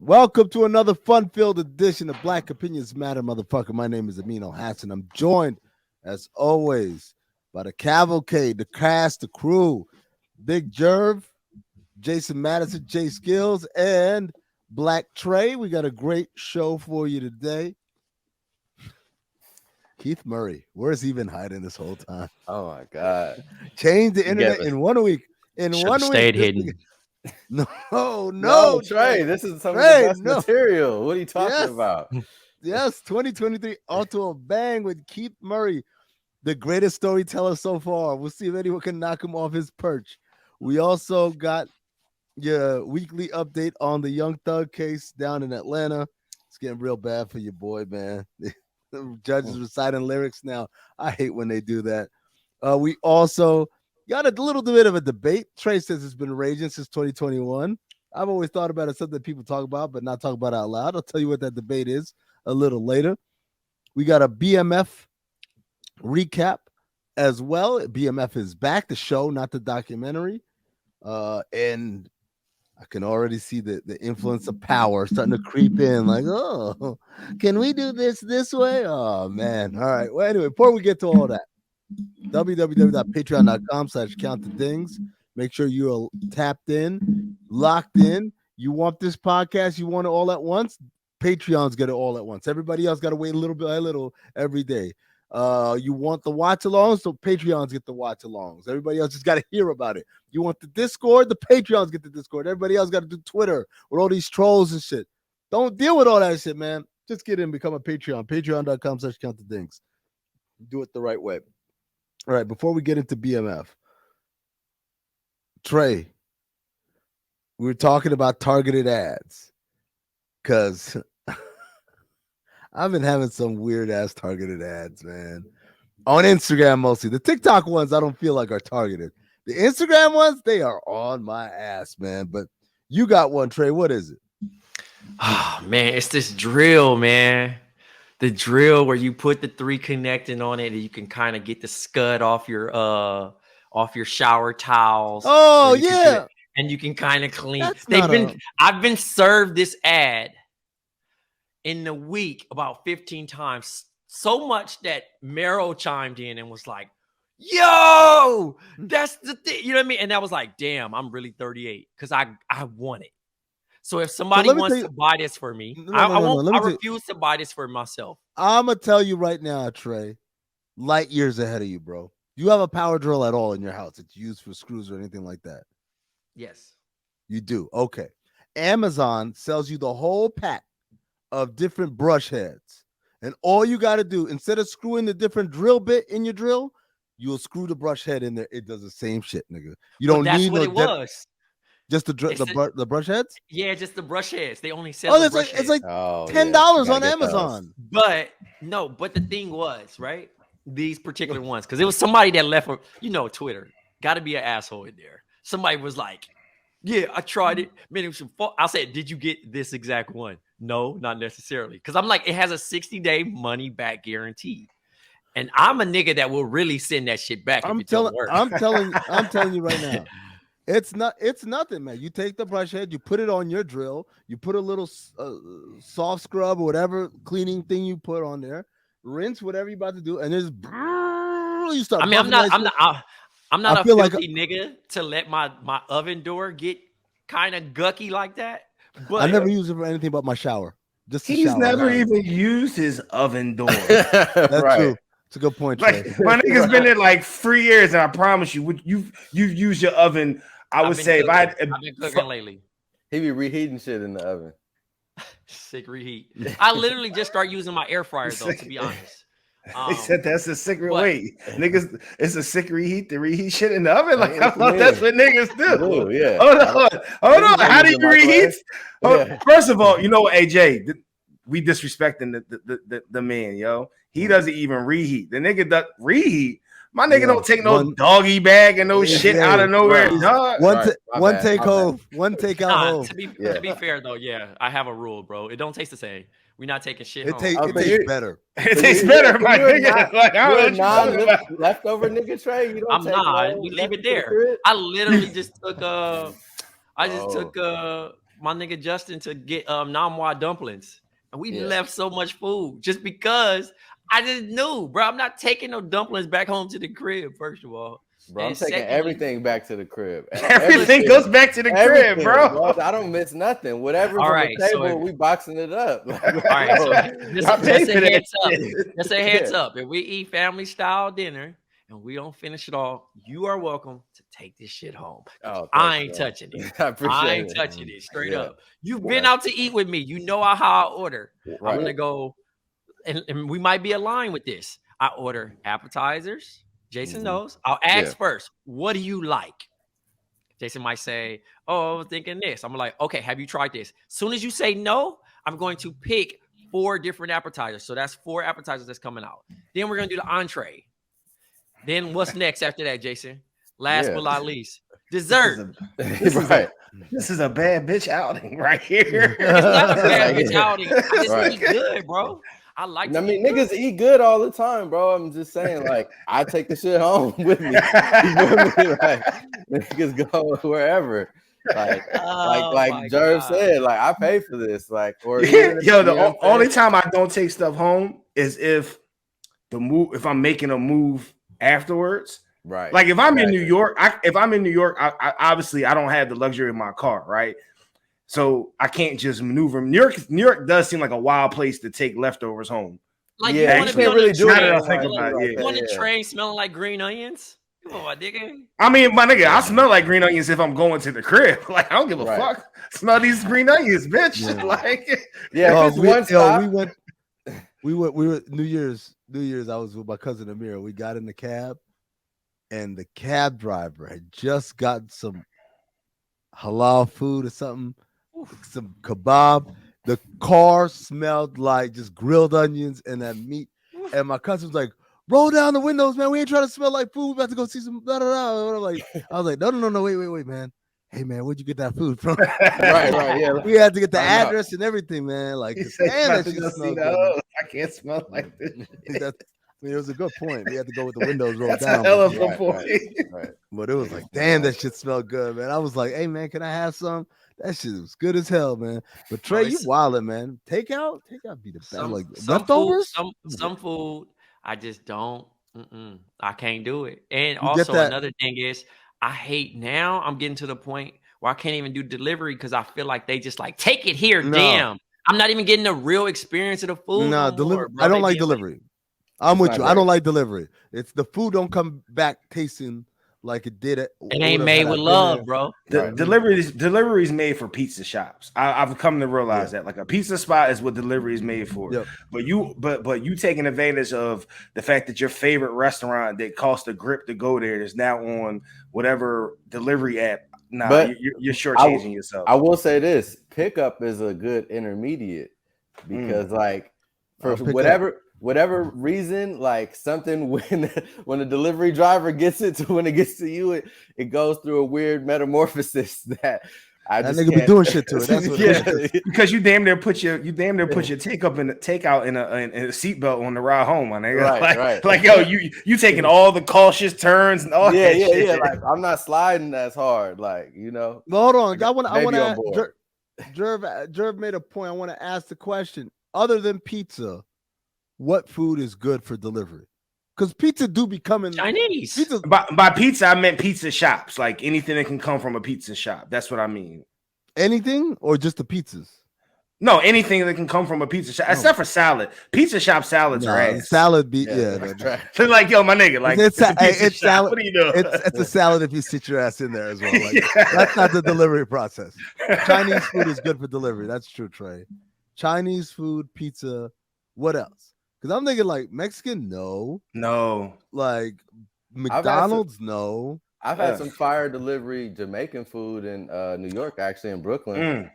Welcome to another fun-filled edition of Black Opinions Matter, motherfucker. My name is Amino Hassan. I'm joined, as always, by the cavalcade, the cast, the crew, Big Jerv, Jason Madison, Jay Skills, and Black Trey. We got a great show for you today. Keith Murray, where's he been hiding this whole time? Oh my God! Changed the internet in 1 week. In Should've 1 week, stayed hidden. No, Trey, this is some of the best material. What are you talking about? Yes, 2023 off to a bang with Keith Murray, the greatest storyteller so far. We'll see if anyone can knock him off his perch. We also got your weekly update on the Young Thug case down in Atlanta. It's getting real bad for your boy, man. The judges reciting lyrics now. I hate when they do that. We also got a little bit of a debate. Trey says it's been raging since 2021. I've always thought about it, something people talk about, but not talk about out loud. I'll tell you what that debate is a little later. We got a BMF recap as well. BMF is back, the show, not the documentary. And I can already see the influence of power starting to creep in. Like, oh, can we do this way? Oh, man. All right. Well, anyway, before we get to all that, www.patreon.com/countthedings. Make sure you are tapped in, locked in. You want this podcast, you want it all at once. Patreons get it all at once. Everybody else got to wait a little bit by little every day. You want the watch alongs, so Patreons get the watch alongs. Everybody else just got to hear about it. You want the Discord, the Patreons get the Discord. Everybody else got to do Twitter with all these trolls and shit. Don't deal with all that shit, man. Just get in, become a Patreon. Patreon.com/countthedings. Do it the right way. All right, before we get into BMF, Trey, we were talking about targeted ads because I've been having some weird ass targeted ads, man. On Instagram mostly. The TikTok ones I don't feel like are targeted. The Instagram ones, they are on my ass, man. But you got one, Trey. What is it? Oh, man, it's this drill, man. The drill where you put the 3 connecting on it and you can kind of get the scud off your shower towels. Oh, yeah. And you can kind of clean. That's I've been served this ad in the week about 15 times. So much that Meryl chimed in and was like, yo, that's the thing. You know what I mean? And I was like, damn, I'm really 38 because I want it. So if somebody wants to buy this for me, I refuse to buy this for myself. I'm going to tell you right now, Trey, light years ahead of you, bro. You have a power drill at all in your house that's used for screws or anything like that? Yes. You do? Okay. Amazon sells you the whole pack of different brush heads. And all you got to do, instead of screwing the different drill bit in your drill, you'll screw the brush head in there. It does the same shit, nigga. You don't need what it was. Just the brush heads? Yeah, just the brush heads. They only sell the brush heads. It's like $10 on Amazon. But the thing was, right? These particular ones, because it was somebody that left, Twitter. Got to be an asshole in there. Somebody was like, yeah, I tried it. Man, it was I said, did you get this exact one? No, not necessarily. Because I'm like, it has a 60-day money back guarantee. And I'm a nigga that will really send that shit back if it don't work. I'm telling you right now. It's nothing, man. You take the brush head, you put it on your drill, you put a little soft scrub or whatever cleaning thing you put on there, rinse whatever you're about to do, and just you start. I mean, I'm not a filthy nigga to let my oven door get kind of gucky like that. But I never use it for anything but my shower. He's never even used his oven door. That's right. True. It's a good point. Like my nigga's been there like 3 years, and I promise you, you've used your oven. I've been cooking lately. He be reheating shit in the oven. Sick reheat. I literally just start using my air fryer though, to be honest. They said that's a secret way. Niggas, it's a sick reheat to reheat shit in the oven. Like I thought that's what niggas do. Ooh, yeah. Hold on. How do you reheat? First of all, AJ, we disrespecting the man, yo. He doesn't even reheat. The nigga does reheat. My nigga don't take no doggy bag and no shit out of nowhere. One take home. One take out home. To be fair though, yeah, I have a rule, bro. It don't taste the same. We're not taking shit home. It tastes better. It tastes better, my nigga. Like, leftover nigga Trey. You don't. I'm not. We leave it there. I literally just took my nigga Justin to get Namwa dumplings, and we Yeah. left so much food just because I just knew, bro. I'm not taking no dumplings back home to the crib. First of all, Bro, I'm and taking secondly, everything back to the crib. Everything goes back to the crib, Everything, bro. I don't miss nothing. Whatever's All on right, the so table, we boxing it up. all right, so just I a pay for that heads up. shit. Just a heads up. If we eat family style dinner and we don't finish it all, you are welcome to take this shit home. Oh, I ain't touching it. I appreciate I ain't it. touching it. Straight Yeah. up. You've been out to eat with me. You know how I order. Right. I'm gonna go, and we might be aligned with this. I order appetizers. Jason knows. I'll ask first, what do you like? Jason might say, oh, I was thinking this. I'm like, okay, have you tried this? Soon as you say no, I'm going to pick 4 different appetizers. So that's 4 appetizers that's coming out. Then we're going to do the entree. Then what's next after that, Jason? Last but not least, dessert. This is a bad bitch outing right here. It's not a bad bitch outing. I just eat good, bro. I like to eat niggas eat good all the time, bro. I'm just saying, like, I take the shit home with me. You feel me? Like, niggas go wherever. Like Jerv said, like, I pay for this. Like, or the only time I don't take stuff home is if I'm making a move afterwards. Right. Like if I'm in New York, I obviously I don't have the luxury of my car, right? So I can't just maneuver. New York does seem like a wild place to take leftovers home. Like you want to be on really the do train, you on the train smelling like green onions? Come on, nigga. I mean, my nigga, I smell like green onions if I'm going to the crib. Like I don't give a fuck. Smell these green onions, bitch. Yeah. Like we were New Year's. I was with my cousin Amir. We got in the cab, and the cab driver had just gotten some halal food or something. Some kebab. The car smelled like just grilled onions and that meat. And my cousin was like, roll down the windows, man. We ain't trying to smell like food. We about to go see some blah, blah, blah. I was like, no, wait, man. Hey, man, where'd you get that food from? right, yeah. We had to get the address and everything, man. Like, damn, that shit smelled good. I can't smell like this. I mean, it was a good point. We had to go with the windows rolled That's down. a hell of a point. Right. But it was like, damn, that shit smelled good, man. I was like, hey, man, can I have some? That shit was good as hell, man. But Trey, you wildin', man. Takeout be the best. Like leftovers. Some food, I just don't. I can't do it. And also another thing is, I hate now. I'm getting to the point where I can't even do delivery because I feel like they just like take it here. No. Damn, I'm not even getting a real experience of the food. No, delivery. I don't like delivery. I'm with you. I don't like delivery. It's the food don't come back tasting like it did. It ain't made with love, bro. Delivery is made for pizza shops. I've come to realize that. Like a pizza spot is what delivery is made for. Yep. But you taking advantage of the fact that your favorite restaurant that cost a grip to go there is now on whatever delivery app. Nah, but you're shortchanging yourself. I will say this: pickup is a good intermediate because, like, for whatever reason, like something when the delivery driver gets it to when it gets to you, it goes through a weird metamorphosis that I just nigga be doing shit to it. That's what it is. Because you damn near put your takeout in a seatbelt on the ride home, my nigga. Right. Like yo, you taking all the cautious turns and all that shit. Yeah. Like I'm not sliding as hard, like Well, hold on. I want to. Jerv made a point. I want to ask the question. Other than pizza, what food is good for delivery? Because pizza do be coming Chinese. Pizza. By pizza, I meant pizza shops, like anything that can come from a pizza shop. That's what I mean. Anything or just the pizzas? No, anything that can come from a pizza shop, except for salad. Pizza shop salads are ass. Salad be So like, yo, my nigga, like it's salad. What are you doing? It's a salad if you sit your ass in there as well. Like, that's not the delivery process. Chinese food is good for delivery. That's true, Trey. Chinese food, pizza. What else? Because I'm thinking like Mexican, no. Like McDonald's, no. I've had some fire delivery Jamaican food in New York, actually in Brooklyn.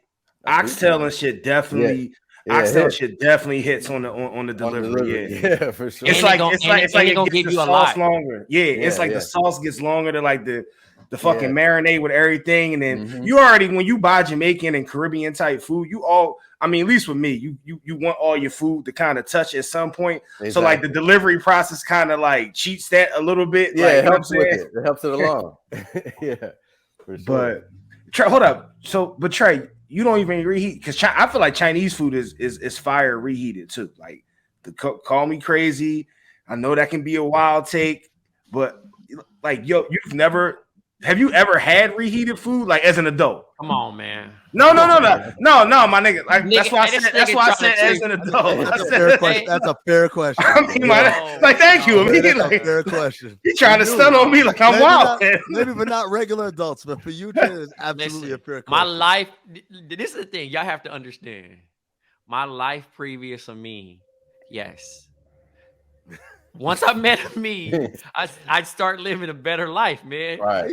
Oxtail and shit definitely. Oxtail shit definitely hits on the delivery. Yeah, for sure. It's like it gonna give you a lot longer. It's like the sauce gets longer to like the fucking marinade with everything, and then you already when you buy Jamaican and Caribbean type food, at least with me, you want all your food to kind of touch at some point. Exactly. So like the delivery process kind of like cheats that a little bit. Yeah, like, it helps with it. It helps it along. Yeah, for sure. But Trey, hold up. But Trey, you don't even reheat because I feel like Chinese food is fire reheated too. Like call me crazy. I know that can be a wild take, but like have you ever had reheated food like as an adult? Come on, man. No, my nigga. Like Nigga, that's why I said as an adult. That's a fair question. That's a fair question. I mean, like thank you. That's Like, a fair question. You trying to stun on me like I'm wild. Maybe, but not regular adults. But for you, it is absolutely a fair question. My life. This is the thing y'all have to understand. My life previous to me, yes. Once I met me, I start living a better life, man. Right.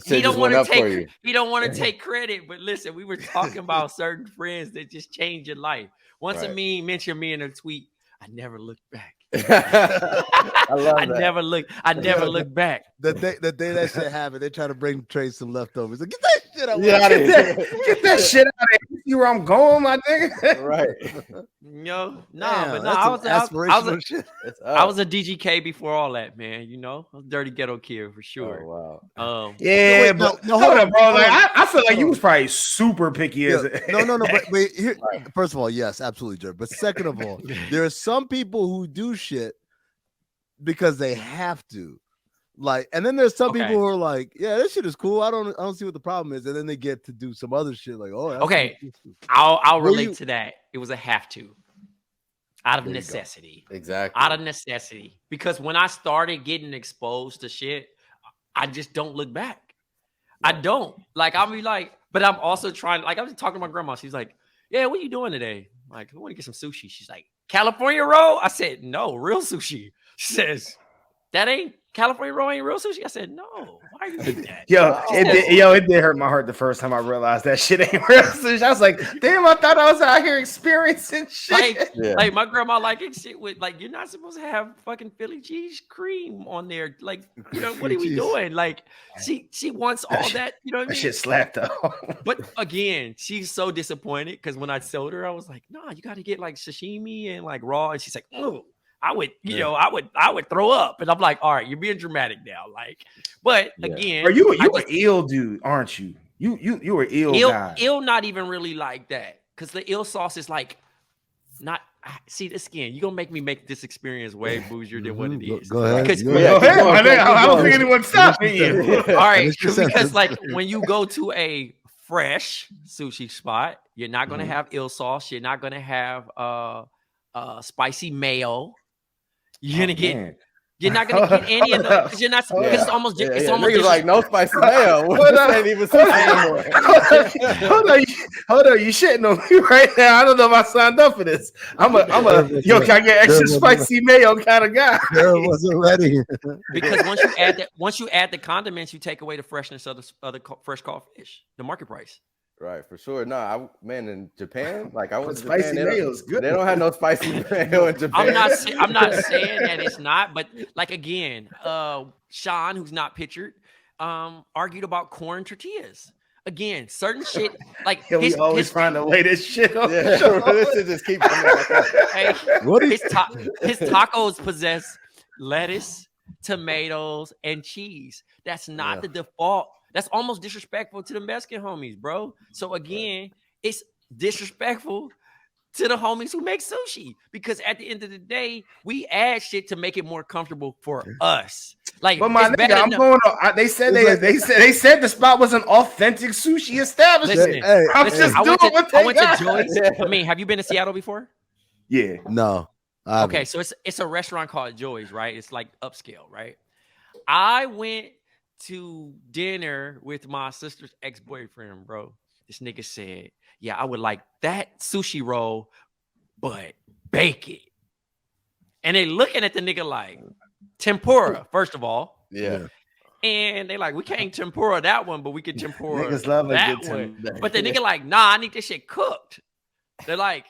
He don't want to take credit, but listen, we were talking about certain friends that just change your life. Once a meme mentioned me in a tweet, I never looked back. I love I that. I never look back. The day that shit happened, they try to bring Trey some leftovers. Like, get that shit out. Get that shit out of here. You see where I'm going, my nigga? Right. I was a DGK before all that, man. You know, I was a dirty ghetto kid for sure. Oh, wow. Hold up, bro. Like I feel like you was probably super picky as a No. But here, first of all, yes, absolutely, Jerry. But second of all, there are some people who do shit because they have to. Like, and then there's some people who are like, yeah, this shit is cool. I don't see what the problem is. And then they get to do some other shit like, oh, that's okay. I'll relate to that. It was a have to. Out of necessity. Exactly. Out of necessity. Because when I started getting exposed to shit, I just don't look back. I don't. Like, I'll be like, but I'm also trying, like, I was talking to my grandma. She's like, yeah, what are you doing today? I'm like, I want to get some sushi. She's like, California roll? I said, no, real sushi. She says, that ain't California roll ain't real sushi? I said, no. Why are you doing that? It did hurt my heart the first time I realized that shit ain't real sushi. I was like, damn, I thought I was out here experiencing shit. Like my grandma like it shit with like, you're not supposed to have fucking Philly cheese cream on there. Like, you know, what are we doing? Like, she wants all that, you know what I mean? That shit slapped though. But again, she's so disappointed because when I told her, I was like, no, you got to get like sashimi and like raw. And she's like, oh. I would, I would throw up, and I'm like, all right, you're being dramatic now, like. But again, you were ill, dude, aren't you? You were ill, guy. Ill, not even really like that, because the ill sauce is like, not. See this again. You're gonna make me make this experience way bougier than what it is. Go ahead. I don't think anyone's stopping you. All right, because like when you go to a fresh sushi spot, you're not gonna have ill sauce. You're not gonna have spicy mayo. You're not gonna get any of them because you're not. Because it's almost. It's almost like no spicy mayo. Ain't even anymore. Hold on, you shitting on me right now. I don't know if I signed up for this. I'm a can I get extra spicy mayo kind of guy? Girl wasn't ready. Because once you add the condiments, you take away the freshness of the other fresh caught fish, the market price. Right, for sure. No, in Japan, like I went to spicy Japan, mayo is good. They don't have no spicy mayo in Japan. I'm not saying that it's not, but like again, Sean, who's not pictured, argued about corn tortillas. Again, certain shit like we always find a way to shit on the show. This just keep coming like that. His tacos possess lettuce, tomatoes, and cheese. That's not the default. That's almost disrespectful to the Mexican homies, bro. So again, it's disrespectful to the homies who make sushi because at the end of the day, we add shit to make it more comfortable for us. Like, but my nigga, I'm going on. They said the spot was an authentic sushi establishment. Listen, I went to Joy's. I mean, have you been to Seattle before? Yeah. No. Okay, so it's a restaurant called Joy's, right? It's like upscale, right? I went to dinner with my sister's ex-boyfriend, bro. This nigga said, yeah, I would like that sushi roll, but bake it. And they looking at the nigga like, tempura, first of all. Yeah. And they like, we can't tempura that one, but we can tempura niggas love that one. But the nigga like, nah, I need this shit cooked. They're like,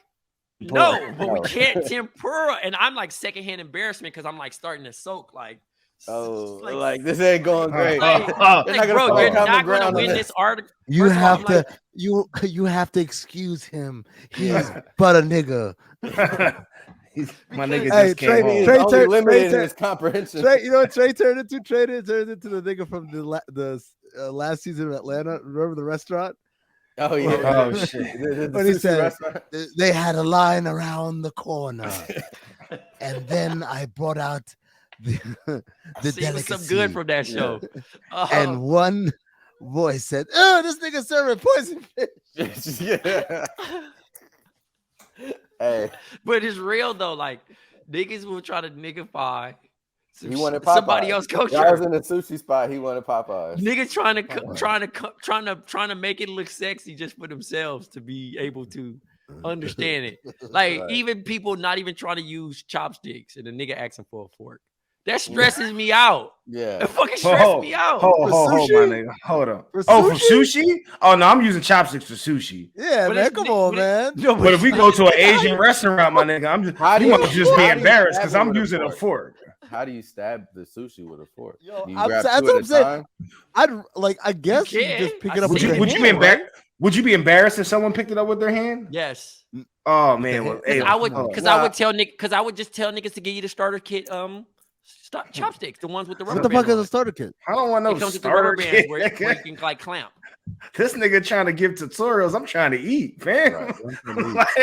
no, but we can't tempura. And I'm like secondhand embarrassment because I'm like starting to soak like, like this ain't going great. Bro, you're not gonna win this article. You have to, you have to excuse him. He's but a nigga. My nigga just came home. Trey limited his comprehension. Trey, you know what Trey turned into? Trey turned into the nigga from the last season of Atlanta. Remember the restaurant? Oh yeah. Oh shit. The When he sushi said restaurant. they had a line around the corner, and then I brought out the the See, it was delicacy. some good from that show. And one voice said, "Oh, this nigga serving poison fish." Yeah. Hey, But it's real though. Like niggas will try to niggify he wanted Popeyes. somebody else culture. I was in the sushi spot. He wanted Popeyes. Niggas trying to make it look sexy just for themselves to be able to understand it. Like Right. even people not even trying to use chopsticks and the nigga asking for a fork. That stresses me out. Yeah. It fucking stresses me out. Hold, my sushi? nigga. Hold on. For Oh, for sushi? sushi? Oh no, I'm using chopsticks for sushi. Yeah, But man, it's- come on, but man. No, But if we go to an Asian restaurant, my nigga, I'm just How do you you- must just how be do you embarrassed stab because it I'm with a using a fork? fork. How do you stab the sushi with a fork? Yo, You I'm grab that's two what at I'm a saying. time? I'd like. I guess you can. just pick I it up see with it. your Would you hand, be right? Would you be embarrassed if someone picked it up with their hand? yes. Oh man, well, Because hey, I would come on. because Nah. I would tell Nick because I would just tell niggas to give you the starter kit chopsticks, the ones with the rubber What the fuck band is on a starter kit? I don't want it. no It comes with the rubber starter bands kit. where you can like clamp. This nigga trying to give tutorials. I'm trying to eat, man. Right.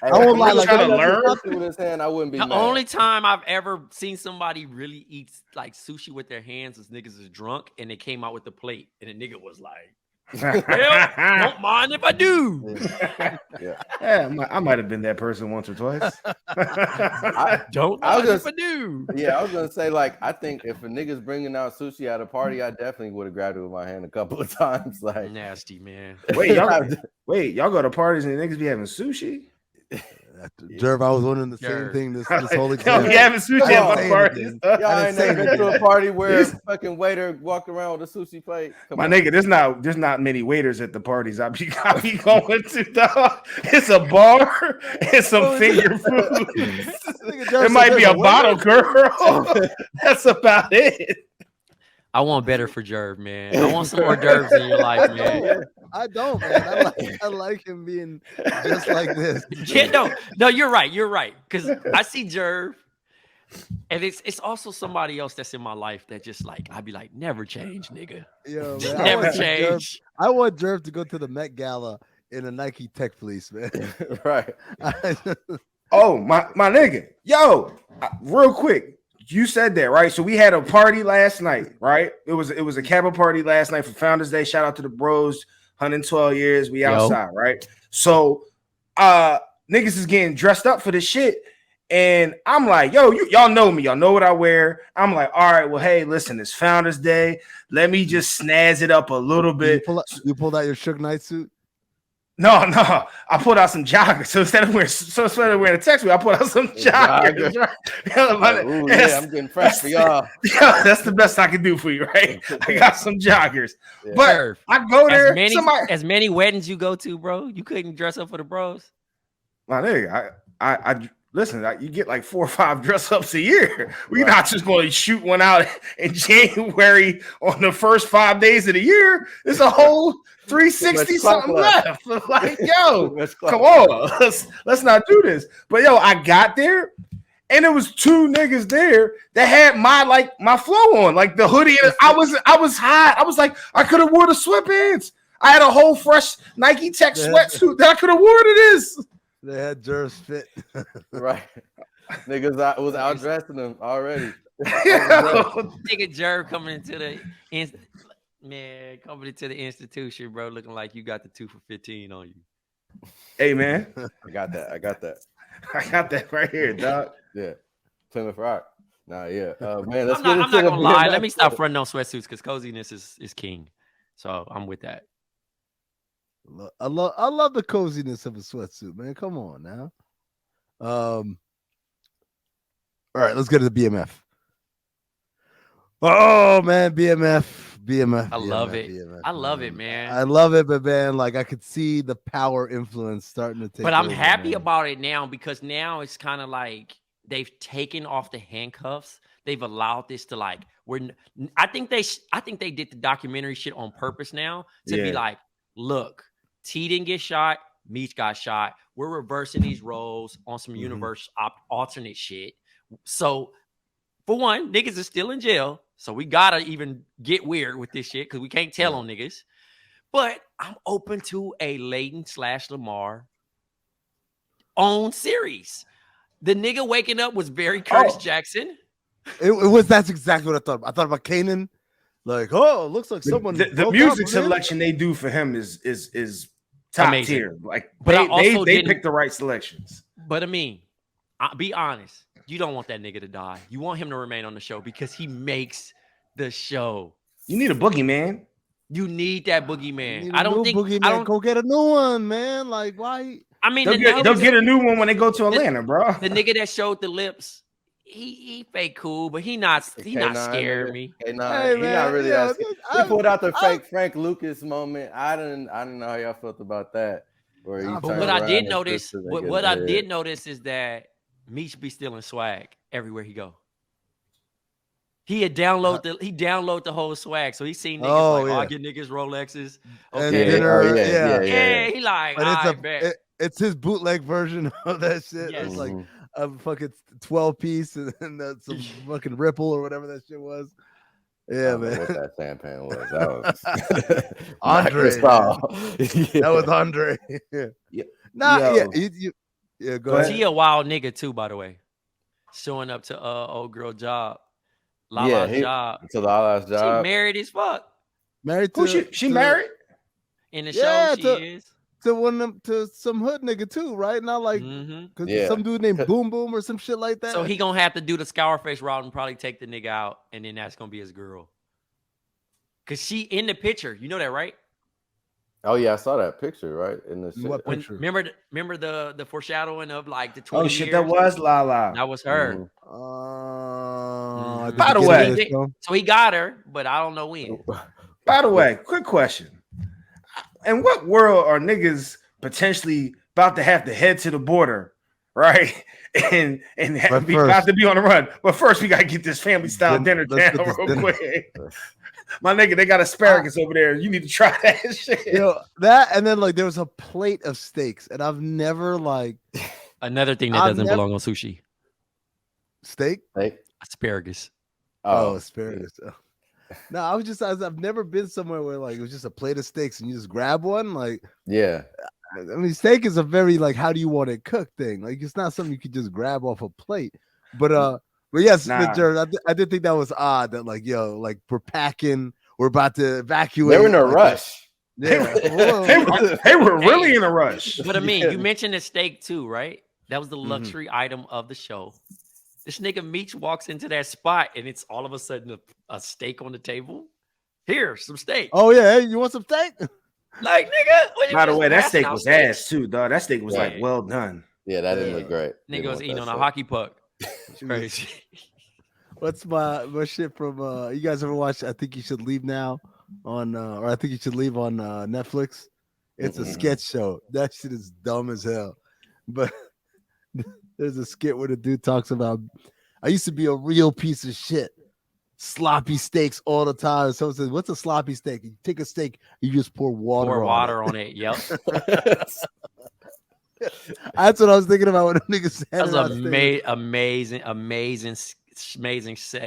Like, I won't lie, I'm like, trying I to learn. With his hand, I wouldn't be The mad. only time I've ever seen somebody really eat like sushi with their hands is niggas is drunk and they came out with the plate and the nigga was like, "Well, don't mind if I do." Yeah. Yeah, I might have been that person once or twice. Don't I was mind if just- I do. Yeah, I was gonna say, like, I think if a nigga's bringing out sushi at a party, I definitely would have grabbed it with my hand a couple of times. Like, Nasty, man. Wait, y'all go to parties and niggas be having sushi? Jerv, I was wondering the same Jerv. thing. This whole Y'all example. be having sushi Come at on. my parties? y'all I ain't didn't never say been to a anything. party where a These- fucking waiter walked around with a sushi plate. Come My on. nigga, there's not many waiters at the parties I be going to, dog. It's a bar and some finger food. There might be a bottle girl. That's about it. I want better for Jerv, man. I want some more Jervs in your life, man. I don't, man. I like him being just like this. Yeah, no, you're right. You're right. Because I see Jerv, and it's also somebody else that's in my life that just like I'd be like, never change, nigga. Yo, Just man, never want change. I want Jerv to go to the Met Gala in a Nike Tech Fleece, man. Right. Oh, my nigga. Yo, real quick. You said that, right? So we had a party last night, right? It was a cabin party last night for Founders Day. Shout out to the bros, 112 years. We outside, right? So niggas is getting dressed up for this shit. And I'm like, yo, y'all know me. Y'all know what I wear. I'm like, all right, well, hey, listen, it's Founders Day. Let me just snazz it up a little bit. You pulled out your Suge Knight suit? No, I pulled out some joggers. So instead of wearing a text I pulled out some joggers. Right? Ooh, yeah, I'm getting fresh for y'all. Yeah, that's the best I can do for you, right? I got some joggers. Yeah. But Jerv, I go there. as many weddings you go to, bro, you couldn't dress up for the bros. My nigga, I listen. You get like 4 or 5 dress ups a year. We're not just going to shoot one out in January on the first 5 days of the year. There's a whole 360 something left. Like, yo, come on, let's not do this. But yo, I got there. And there was 2 niggas there that had my flow on, like the hoodie. I was hot. I was like, I could have wore the sweatpants. I had a whole fresh Nike Tech sweatsuit that I could have worn to this. They had Jerv's fit. Right. Niggas was out dressing them already. Nigga Jerv coming into the institution, bro, looking like you got the 2 for 15 on you. Hey man, I got that. I got that right here, dog. Yeah. Plymouth Rock. Nah, yeah. Man, let's I'm not get into gonna lie. Let me stop fronting on sweatsuits because coziness is king. So I'm with that. I love the coziness of a sweatsuit, man. Come on now. All right, let's get to the BMF. Oh man, BMF. I love it. BMF, I love it, man. I love it, but man, like I could see the power influence starting to take. But I'm over, happy man. about it now because now it's kind of like they've taken off the handcuffs. They've allowed this to like I think they did the documentary shit on purpose now to be like, look, T didn't get shot, Meech got shot. We're reversing these roles on some universe alternate shit. So for one, niggas is still in jail. So we gotta even get weird with this shit because we can't tell on niggas. But I'm open to a Leighton / Lamar own series. The nigga waking up was very Curtis Jackson. It was. That's exactly what I thought. I thought about Kanan. Like, oh, it looks like someone. The music selection they do for him is top amazing. tier. Like, but they pick the right selections. But I mean, I'll be honest. You don't want that nigga to die. You want him to remain on the show because he makes the show. You need a boogeyman. You need that boogeyman. Need I don't think. boogeyman. I don't Go get a new one, man. Like, why? I mean, they'll get a new one when they go to Atlanta, bro. The nigga that showed the lips, he fake cool, but he not scaring me. He not really. He pulled out the fake Frank Lucas moment. I didn't know how y'all felt about that. But what I did notice, what I did notice is that Meech be stealing swag everywhere he go. He download the whole swag, so he seen niggas I get niggas Rolexes. Okay, he like, and it's his bootleg version of that shit. Yes. It's like a fucking 12-piece and some fucking Ripple or whatever that shit was. Yeah, man. What that champagne was? That was Andre. That was Andre. Yeah. Go ahead. He a wild nigga too, by the way. Showing up to old girl job. Lala's job. To Lala's job. She married as fuck. Married to she married? In the show, she is. To some hood nigga too, right? Not like some dude named Boom Boom or some shit like that. So he gonna have to do the Scourface route and probably take the nigga out, and then that's gonna be his girl. Cause she in the picture, you know that, right? Oh yeah, I saw that picture, right? In the what picture? Remember the foreshadowing of like the 20 Oh shit, years? that was Lala. That was her. By the way, so he got her, but I don't know when. By the way, quick question. In what world are niggas potentially about to have to head to the border, right? And about to be on the run. But first, we gotta get this family style dinner down real quick. My nigga, they got asparagus over there. You need to try that shit. That and then like there was a plate of steaks, and I've never like another thing that doesn't belong on sushi. Steak? Asparagus. Oh, asparagus. No, I've never been somewhere where like it was just a plate of steaks and you just grab one. Like, yeah. I mean, steak is a very like how do you want it cooked thing. Like, it's not something you could just grab off a plate. But yes, Jared, I did think that was odd that like, like we're packing, we're about to evacuate. They were in a rush. Yeah, they were really in a rush. But I mean, you mentioned the steak too, right? That was the luxury item of the show. This nigga Meech walks into that spot and it's all of a sudden a steak on the table. Here, some steak. Oh yeah, hey, you want some steak? Like nigga. By the way, that steak was ass too, dog. That steak was like well done. Yeah, that didn't look great. Nigga was eating on a hockey puck. Crazy. What's my shit from? You guys ever watch? I Think You Should Leave Now on, or I Think You Should Leave on Netflix. It's a sketch show. That shit is dumb as hell, but. There's a skit where the dude talks about, I used to be a real piece of shit. Sloppy steaks all the time. Someone says, what's a sloppy steak? You take a steak, you just pour water on it. Yep. That's what I was thinking about when the nigga said that was amazing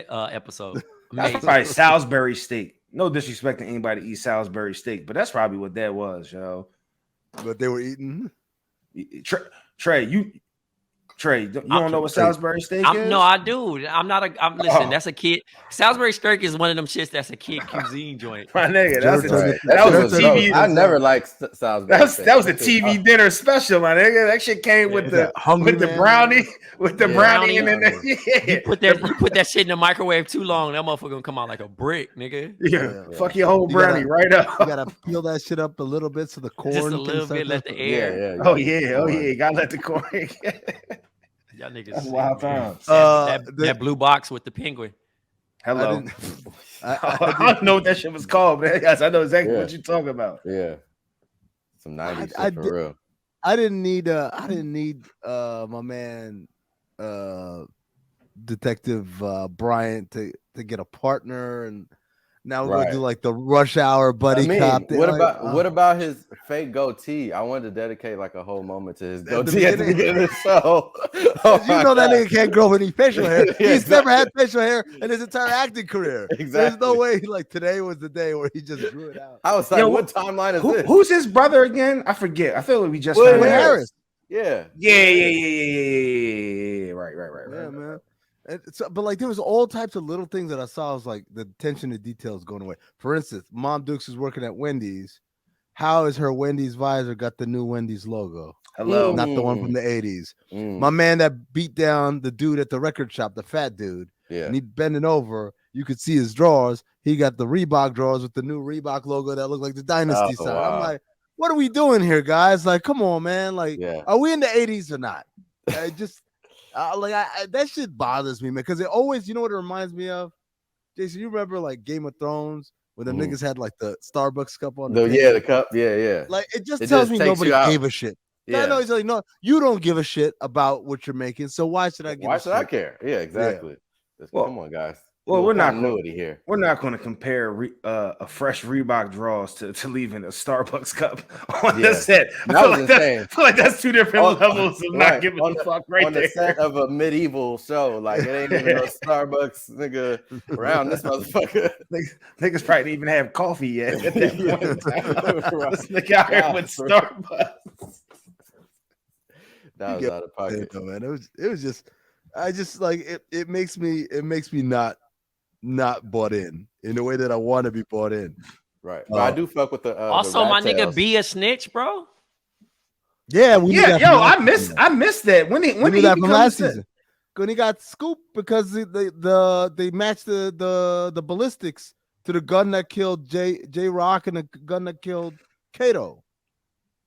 episode. That's probably Salisbury steak. No disrespect to anybody that eats Salisbury steak, but that's probably what that was, yo. What they were eating? Trey, you don't know what Salisbury steak is? No, I do. Listen, that's a kid. Salisbury steak is one of them shits that's a kid cuisine joint. My nigga, that was a TV. I never liked Salisbury. That was a TV dinner special, my nigga. That shit came with the brownie, and then you put that shit in the microwave too long, that motherfucker gonna come out like a brick, nigga. Yeah. Fuck your whole brownie right up. You gotta peel that shit up a little bit so the corn just a little bit, let the air. Oh yeah, gotta let the corn. Y'all niggas. That's wild times. That blue box with the penguin. Hello. I don't know what that shit was called, man. Yes, I know exactly what you're talking about. Yeah. Some 90s shit for real. I didn't need my man Detective Bryant to get a partner, and Now we're gonna do like the Rush Hour buddy cop thing. What about his fake goatee? I wanted to dedicate like a whole moment to his goatee at the beginning of the show. That nigga can't grow any facial hair. He's never had facial hair in his entire acting career. Exactly. There's no way like today was the day where he just grew it out. I was like, what timeline is this? Who's his brother again? I forget. I feel like we just William Harris. Yeah. Right. Yeah, man. But like there was all types of little things that I saw. I was like the attention to details going away. For instance, Mom Dukes is working at Wendy's. How is her Wendy's visor got the new Wendy's logo? Hello, not the one from the 80s. My man that beat down the dude at the record shop, the fat dude. Yeah. And he bending over. You could see his drawers. He got the Reebok drawers with the new Reebok logo that looked like the Dynasty sign. Wow. I'm like, what are we doing here, guys? Like, come on, man. Like, are we in the 80s or not? That shit bothers me, man. Because it always, you know what it reminds me of? Jason, you remember like Game of Thrones when the niggas had like the Starbucks cup on the cup. Yeah. Like it just tells me nobody gave a shit. Yeah. I know he's like, no, you don't give a shit about what you're making. So why should I give a shit? Why should I care? Yeah, exactly. Yeah. Come on, guys. Well, we're not going to compare a fresh Reebok draws to leaving a Starbucks cup on the set. I feel like that's two different levels of not giving a fuck right there. On the set of a medieval show, like it ain't even no Starbucks nigga around this motherfucker. Niggas probably didn't even have coffee yet at that point in time. This nigga out here with Starbucks. That was out of pocket, though, man. It was just, I just like it. It makes me not bought in the way that I want to be bought in. Right. But I do fuck with the also my nigga be a snitch, bro. Yeah, I missed that. When did that from last season? When he got scooped because they matched the ballistics to the gun that killed J Rock and the gun that killed Kato.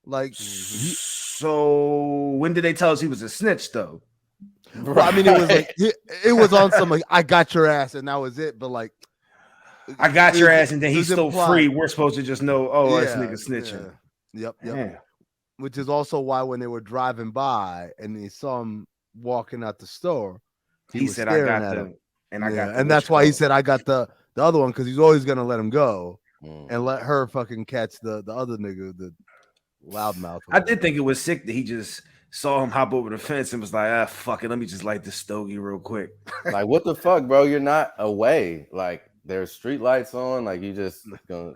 Like so when did they tell us he was a snitch though? Well, I mean, it was like it was on some like I got your ass and that was it. But like, I got your ass and then he's still free. We're supposed to just know, this nigga snitching. Yep. Yeah. Which is also why when they were driving by and they saw him walking out the store, he said, "I got them," and that's why he said, "I got the other one," because he's always gonna let him go and let her fucking catch the other nigga, the loudmouth. I did think it was sick that he just saw him hop over the fence and was like, fuck it, let me just light this stogie real quick. Like, what the fuck, bro? You're not away. Like, there's street lights on. Like, you just gonna...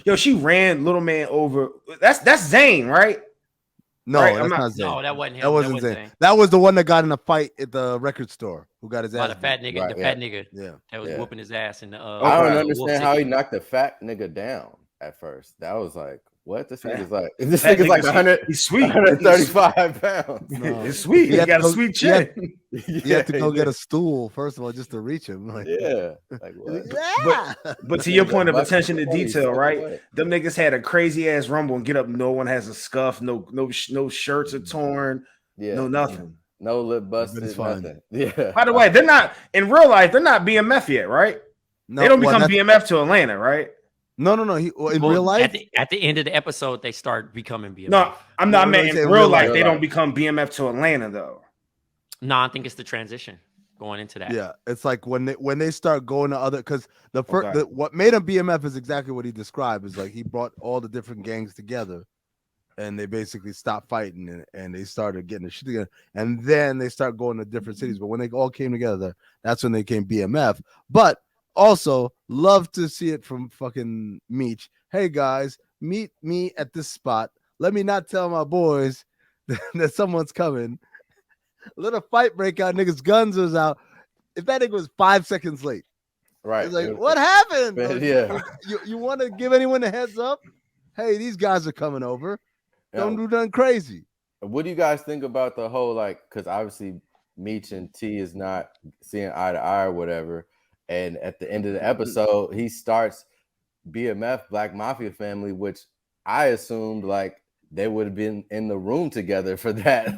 Yo, she ran little man over. That's Zane, right? No, right? that's not Zane. No, that wasn't him. That wasn't Zane. That was the one that got in a fight at the record store. Who got his ass? The fat nigga. Right, the fat nigga. Yeah. That was whooping his ass in the. I don't understand how he knocked the fat nigga down at first. That was like, what? This nigga's like 100. He's sweet. 135 pounds. No. It's sweet. He got a sweet chin. You have to go get a stool first of all just to reach him. Like, Like what? But to your point of attention to detail, right? Them niggas had a crazy ass rumble and get up. No one has a scuff. No shirts are torn. No nothing. No lip busted. Nothing. Yeah. By the way, they're not in real life. They're not BMF yet, right? No, they don't become BMF to Atlanta, right? No. In real life, at the end of the episode, they start becoming BMF. No, I'm not. I mean, in real life, they don't become BMF to Atlanta, though. No, I think it's the transition going into that. Yeah, it's like when they start going to other because what made him BMF is exactly what he described. Is like he brought all the different gangs together, and they basically stopped fighting and they started getting the shit together, and then they start going to different cities. But when they all came together, that's when they came BMF. But also, love to see it from fucking Meech. Hey guys, meet me at this spot. Let me not tell my boys that someone's coming. Let a fight break out. Niggas' guns was out. If that nigga was 5 seconds late, right? It's like, what happened? Man, yeah. You want to give anyone a heads up? Hey, these guys are coming over. Don't do nothing crazy. What do you guys think about the whole because obviously Meech and T is not seeing eye to eye or whatever. And at the end of the episode, he starts BMF, Black Mafia Family, which I assumed they would have been in the room together for that.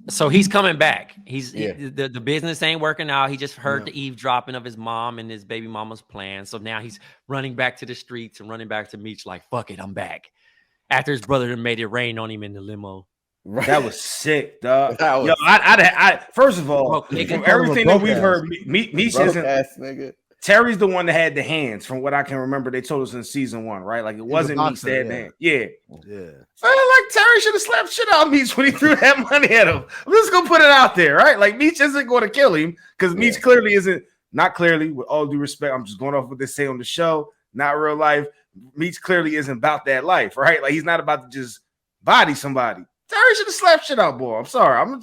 So he's coming back. The business ain't working out. He just heard the eavesdropping of his mom and his baby mama's plan. So now he's running back to the streets and running back to Meech like, fuck it, I'm back. After his brother made it rain on him in the limo. Right. That was sick, dog. Yo, I first of all, from everything that we've heard, Meech isn't. Terry's the one that had the hands, from what I can remember. They told us in season 1, right? Like it wasn't Meech that had the hand. Yeah. So like Terry should have slapped shit out of Meech when he threw that money at him. I'm just gonna put it out there, right? Like Meech isn't going to kill him because Meech clearly isn't. Not clearly, with all due respect, I'm just going off what they say on the show, not real life. Meech clearly isn't about that life, right? Like he's not about to just body somebody. Terry should have slapped shit out, boy. I'm sorry.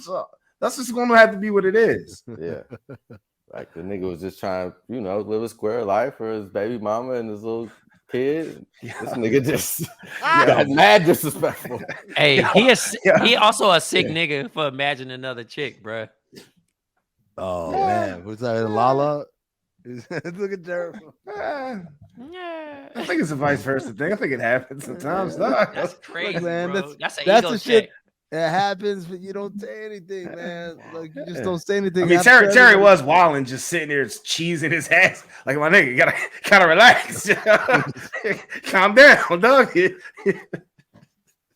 That's just going to have to be what it is. Yeah. Like the nigga was just trying to, live a square life for his baby mama and his little kid. Yeah. This nigga just got mad disrespectful. Hey, he also a sick nigga for imagining another chick, bro. Oh man, was that Lala? Look at Jared. I think it's a vice versa thing. I think it happens sometimes. That's crazy, man. Bro. That's the shit. It happens, but you don't say anything, man. Like you just don't say anything. I mean, Terry was wilding, just sitting there, cheesing his ass. Like my nigga, you gotta relax. Calm down, dog.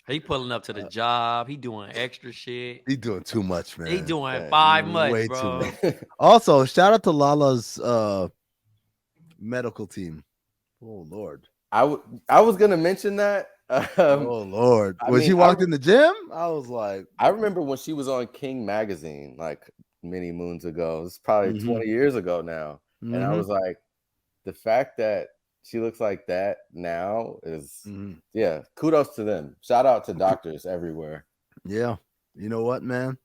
He pulling up to the job. He doing extra shit. He doing too much, man. He doing way bro. Too much. Also, shout out to Lala's medical team. Oh Lord. I was gonna mention that. Oh Lord. When she walked in the gym, I was like, I remember when she was on King magazine like many moons ago. It's probably 20 years ago now. And I was like, the fact that she looks like that now is kudos to them. Shout out to doctors everywhere. Yeah. You know what, man?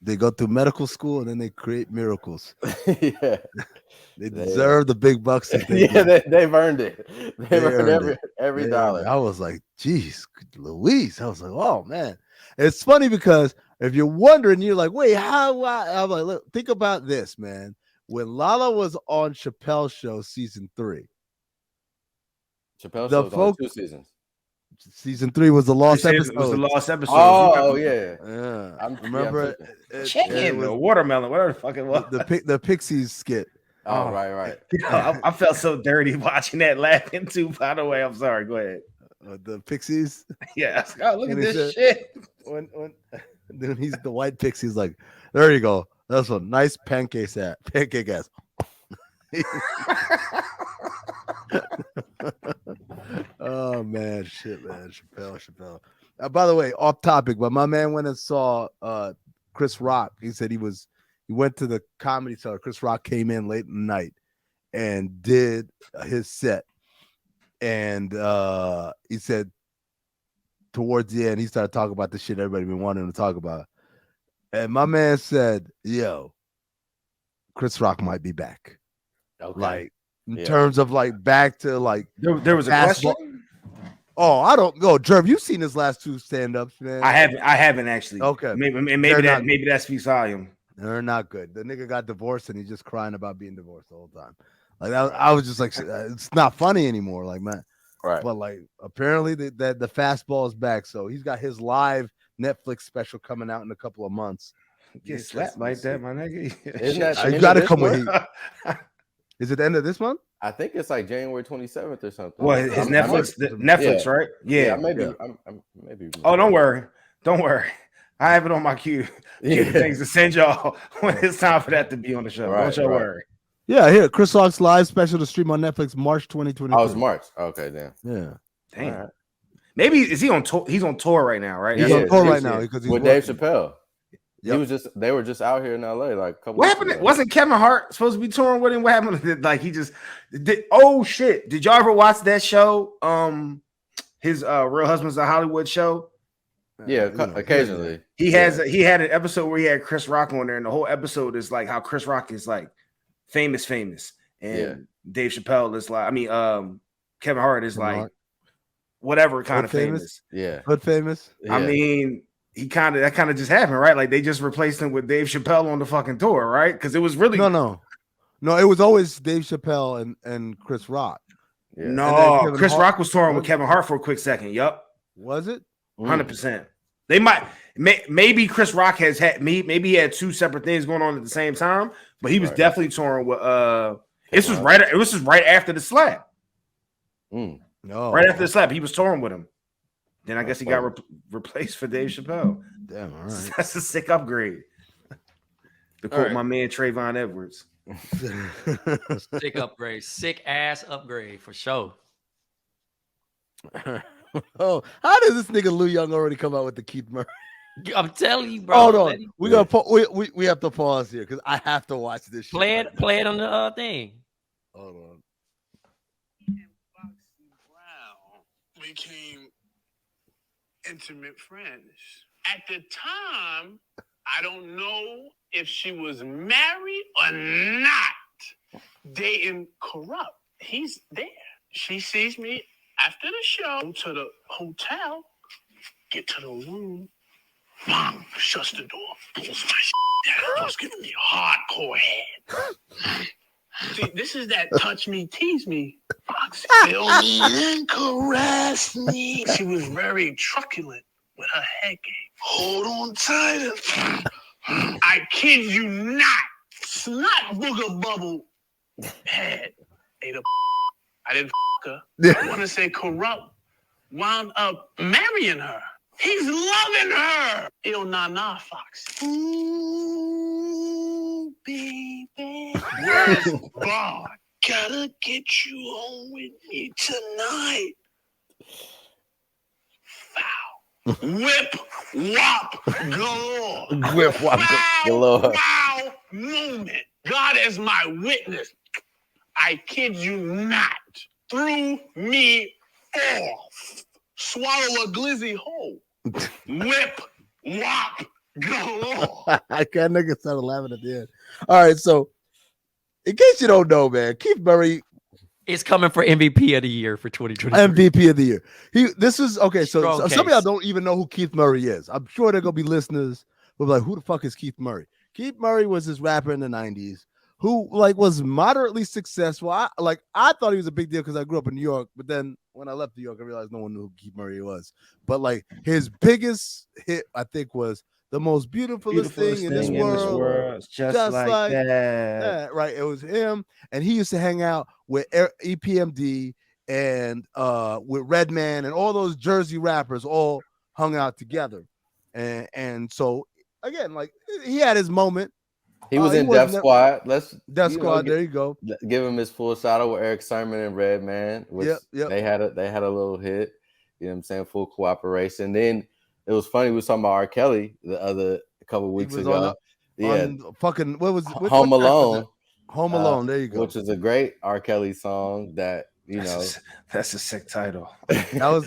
They go through medical school and then they create miracles. Yeah. They deserve the big bucks. They've earned it. They've earned every dollar. I was like, geez, Louise. I was like, oh man. It's funny because if you're wondering, you're like, wait, how? I'm like, look, think about this, man. When Lala was on Chappelle's show season 3. Chappelle's show was only 2 seasons. Season 3 was the lost episode. It was the lost episode. Oh yeah. I remember chicken, the watermelon, whatever the fuck it was. The Pixies skit. Oh, right. I felt so dirty watching that, laughing too. By the way, I'm sorry. Go ahead. The Pixies. Yeah. Oh, look at this shit. When then he's the white Pixie's like, there you go. That's a nice pancake ass. Oh man, shit, man. Chappelle. By the way, off topic, but my man went and saw Chris Rock. He said he went to the Comedy Cellar. Chris Rock came in late in the night and did his set. And he said towards the end, he started talking about the shit everybody been wanting to talk about. And my man said, yo, Chris Rock might be back. Okay. Like, in terms of like back to like there was a question. Oh, I don't know. Jerv, you've seen his last 2 stand-ups, man. I haven't actually. Okay. Maybe that speaks volume. They're not good. The nigga got divorced and he's just crying about being divorced the whole time. Like I was just like, it's not funny anymore. Like, man. Right. But like apparently the fastball is back. So he's got his live Netflix special coming out in a couple of months. Get slapped like that, my nigga. Isn't that you gotta come with heat. Is it the end of this month? I think it's like January 27th or something. Well, his Netflix, right? Yeah, maybe. Oh, don't worry. I have it on my queue. Things to send y'all when it's time for that to be on the show. Don't y'all worry. Yeah, here, Chris Rock's live special to stream on Netflix March 2020. Oh, it's March. Okay, damn. Yeah. Damn. Right. Maybe is he on tour? He's on tour right now, right? He's on tour right now because he's with Dave Chappelle. Yep. They were just out here in LA like a couple. What happened? Wasn't Kevin Hart supposed to be touring with him? What happened? Like he just did. Oh shit! Did y'all ever watch that show? His Real Husbands of Hollywood show. Yeah, occasionally. He had an episode where he had Chris Rock on there, and the whole episode is like how Chris Rock is like famous, and Dave Chappelle is like, Kevin Hart is like whatever kind of famous. Yeah, but famous. Yeah. I mean. That kind of just happened, right? Like they just replaced him with Dave Chappelle on the fucking tour, right? Because it was really no. It was always Dave Chappelle and Chris Rock. Yeah. No, Chris Rock was touring with Kevin Hart for a quick second. Yup. Was it? 100%. They maybe Chris Rock maybe he had 2 separate things going on at the same time, but he was definitely touring with it was just right after the slap. No, right after the slap, he was touring with him. Then I guess he got replaced for Dave Chappelle. Damn, all right. That's a sick upgrade. To quote my man Trayvon Edwards. Sick upgrade. Sick ass upgrade for sure. Oh, how does this nigga Lou Young already come out with the Keith Murray? I'm telling you, bro. Hold on, we gotta we have to pause here because I have to watch this. Play shit it. Play it on the thing. Hold on. Foxy Brown became intimate friends. At the time, I don't know if she was married or not. Dating Corrupt. He's there. She sees me after the show to the hotel, get to the room, BOMM shuts the door, pulls my down, starts giving me hardcore head. See, this is that touch me, tease me. Foxy. Feel me and caress me. She was very truculent with her head game. Hold on tighter. I kid you not. Snot booger bubble head. Ate a I didn't her. I want to say Corrupt wound up marrying her. He's loving her. Ew, nah, Foxy. Ooh, baby. Where's God? Gotta get you home with me tonight. Foul. Whip, whop, galore. Whip, whop, galore. Wow moment. God is my witness. I kid you not. Threw me off. Swallow a glizzy hole. Whip, whop, galore. I can't nigga started laughing at the end. All right, so in case you don't know, man, Keith Murray is coming for MVP of the year for 2020. MVP of the year. This is okay. So Strong some of y'all case. don't even know who Keith Murray is. I'm sure there gonna be listeners who are like, "Who the fuck is Keith Murray?" Keith Murray was this rapper in the '90s who like was moderately successful. I thought he was a big deal because I grew up in New York, but then when I left New York, I realized no one knew who Keith Murray was. But like his biggest hit, I think, was "The Most Beautifulest Thing in This World." Just like that. Yeah, right. It was him, and he used to hang out with EPMD and with Redman and all those Jersey rappers all hung out together. And so again, like he had his moment. He was in Def Squad. Def Squad. There you go. Give him his full shout out with Eric Sermon and Redman, which yep. they had a little hit. You know what I'm saying? Full cooperation. Then it was funny. We was talking about R. Kelly a couple weeks ago. On fucking Home Alone. Home Alone. There you go. Which is a great R. Kelly song that that's a sick title. That was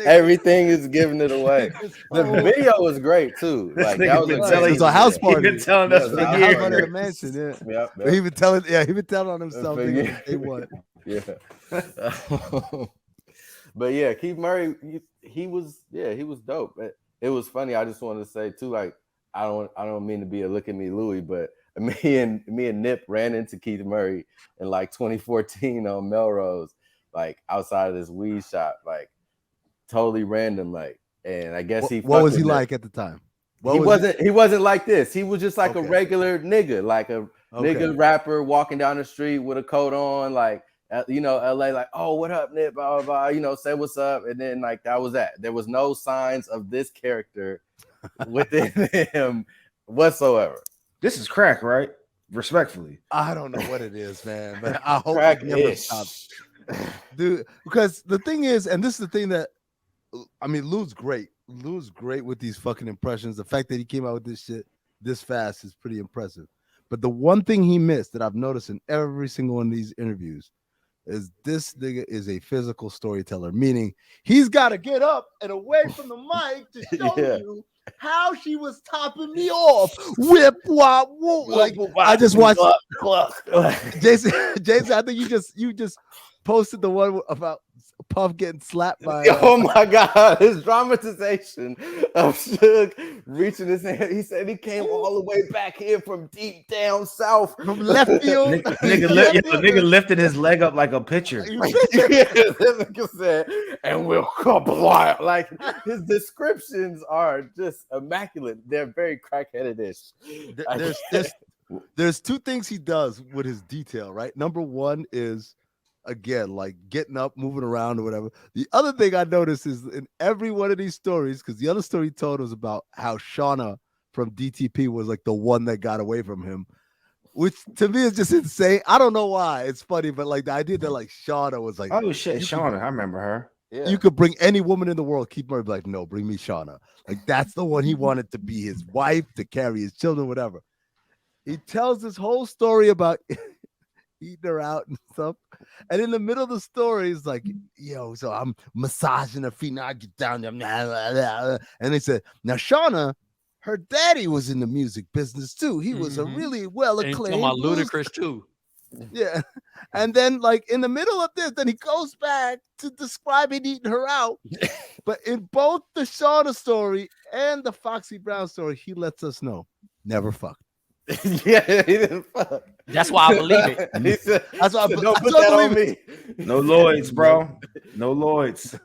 everything is giving it away. The video was great too. Like that was a house party. He been telling us for years. At the mansion, yeah. Yep. He been telling on himself. They won. Yeah. But yeah, Keith Murray, he was dope. It was funny. I just wanted to say too, like I don't mean to be a look at me Louie, but me and Nip ran into Keith Murray in like 2014 on Melrose, like outside of this weed shop, like totally random, like. And I guess what was he like at the time? He wasn't like this. He was just like a regular nigga, like a nigga rapper walking down the street with a coat on, like. LA, like, oh, what up, Nip? Blah, blah, blah, say what's up. And then, like, that was that. There was no signs of this character within him whatsoever. This is crack, right? Respectfully. I don't know what it is, man, but I hope crack it never stops. Dude, because the thing is, and this is the thing that, I mean, Lou's great. Lou's great with these fucking impressions. The fact that he came out with this shit this fast is pretty impressive. But the one thing he missed that I've noticed in every single one of these interviews is this nigga is a physical storyteller, meaning he's got to get up and away from the mic to show you how she was topping me off. Whip, wop, whoop. Like, I just watched Jason, I think you just posted the one about Puff getting slapped by. Oh my God, his dramatization of Suge reaching his hand. He said he came all the way back here from deep down south, from left field. Nigga lifted his leg up like a pitcher. And we'll comply. Like his descriptions are just immaculate. They're very crackheaded-ish. There's two things he does with his detail, right? Number one is, again, like getting up, moving around or whatever. The other thing I noticed is in every one of these stories, because the other story he told was about how Shauna from DTP was like the one that got away from him, which to me is just insane. I don't know why. It's funny, but like the idea that like Shauna was like, oh shit, Shauna, I remember her. Yeah. you could bring any woman in the world. Keith Murray be like, no, bring me Shauna. Like that's the one he wanted to be his wife, to carry his children, whatever. He tells this whole story about eating her out and stuff. And in the middle of the story, he's like, yo, so I'm massaging her feet. Now I get down there. And they said, now Shauna, her daddy was in the music business too. He was a really well acclaimed. Ludacris too. Yeah. And then, like, in the middle of this, then he goes back to describing eating her out. But in both the Shauna story and the Foxy Brown story, he lets us know never fucked. Yeah, he didn't fuck. That's why I believe it. He said, That's why don't put that on me. No Lloyds, bro. No Lloyds.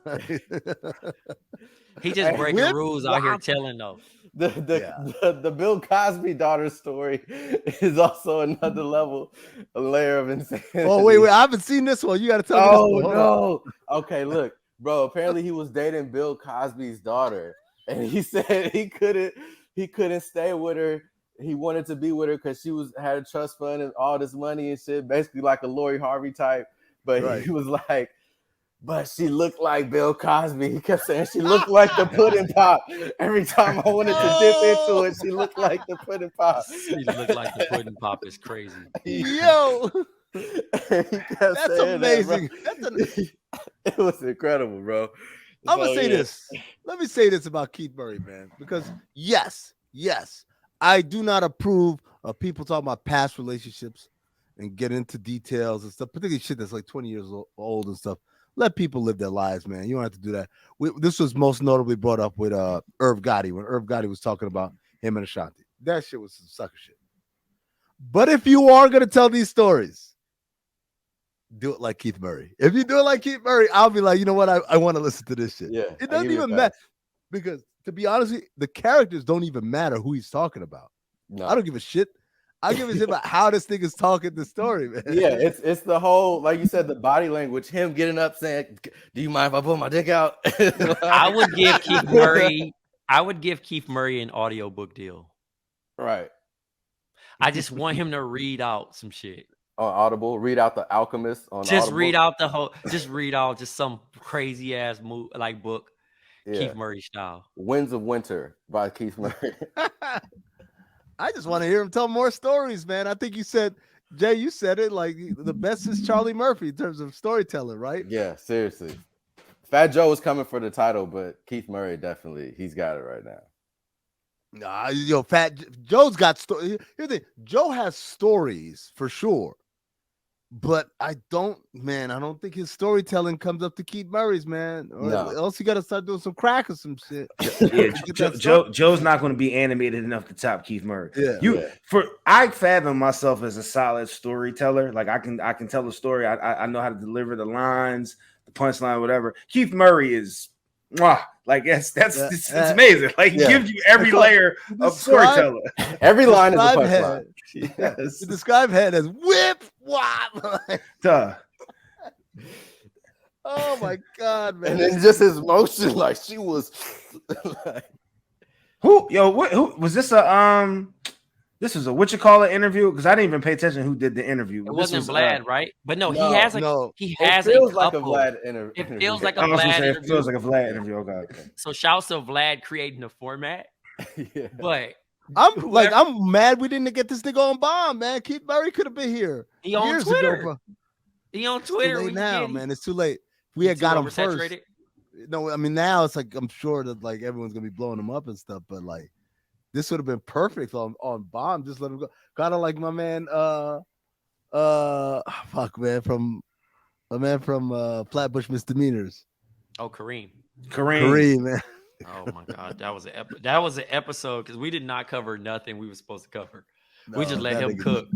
He just breaking rules out here telling though. The Bill Cosby daughter story is also another level, a layer of insanity. Oh, wait, I haven't seen this one. You got to tell me this one. No. Okay, look, bro. Apparently, he was dating Bill Cosby's daughter, and he said he couldn't stay with her. He wanted to be with her because she had a trust fund and all this money and shit, basically like a Lori Harvey type. But he was like, but she looked like Bill Cosby. He kept saying she looked like the pudding pop. Every time I wanted to dip into it, she looked like the pudding pop. She looked like the pudding pop is crazy. Yo, that's amazing. It was incredible, bro. I'm gonna say this. Let me say this about Keith Murray, man, because yes, I do not approve of people talking about past relationships and get into details and stuff, particularly shit that's like 20 years old and stuff. Let people live their lives, man. You don't have to do that. This was most notably brought up with Irv Gotti when Irv Gotti was talking about him and Ashanti. That shit was some sucker shit. But if you are going to tell these stories, do it like Keith Murray. If you do it like Keith Murray, I'll be like, you know what? I want to listen to this shit. Yeah, it doesn't even matter. Because to be honest with you, the characters don't even matter who he's talking about. No. I don't give a shit. I give a shit about how this thing is talking the story, man. Yeah, it's the whole, like you said, the body language, him getting up saying, do you mind if I pull my dick out? I would give Keith Murray an audiobook deal. Right. I just want him to read out some shit. On Audible, read out The Alchemist on just Audible. read out some crazy ass book. Yeah. Keith Murray style. Winds of Winter by Keith Murray. I just want to hear him tell more stories, man. I think you said, Jay, you said it, like the best is Charlie Murphy in terms of storytelling, right? Yeah, seriously. Fat Joe was coming for the title, but Keith Murray definitely, he's got it right now. Nah, Fat Joe's got stories. Here's the thing, Joe has stories for sure. But I don't think his storytelling comes up to Keith Murray's, man. Or else you got to start doing some crack or some shit. Yeah, Joe's not going to be animated enough to top Keith Murray. Yeah, I fathom myself as a solid storyteller. Like I can tell a story. I know how to deliver the lines, the punchline, whatever. Keith Murray is, like it's amazing. Like he gives you every layer of storyteller. Every line is a punchline. Yes. To describe head as whip wop. Oh my god, man! And then just his motion, like she was. Like, who was this? This was a interview because I didn't even pay attention who did the interview. It wasn't Vlad, right? But no, he has a couple. It feels like a Vlad interview. It feels like a Vlad interview. It feels like a Vlad interview. Okay. So shouts to Vlad creating the format. Yeah. But I'm mad we didn't get this nigga on BOMM, man. Keith Murray could have been here. He on Twitter. He on Twitter. It's too late now, man. It's too late. We had got him first. No, I mean now it's like I'm sure that like everyone's gonna be blowing him up and stuff, but like this would have been perfect on BOMM. Just let him go. Kind of like my man, from Flatbush Misdemeanors. Oh, Kareem, man. Oh my god, that was an episode because we did not cover nothing we were supposed to cover. We just let him cook.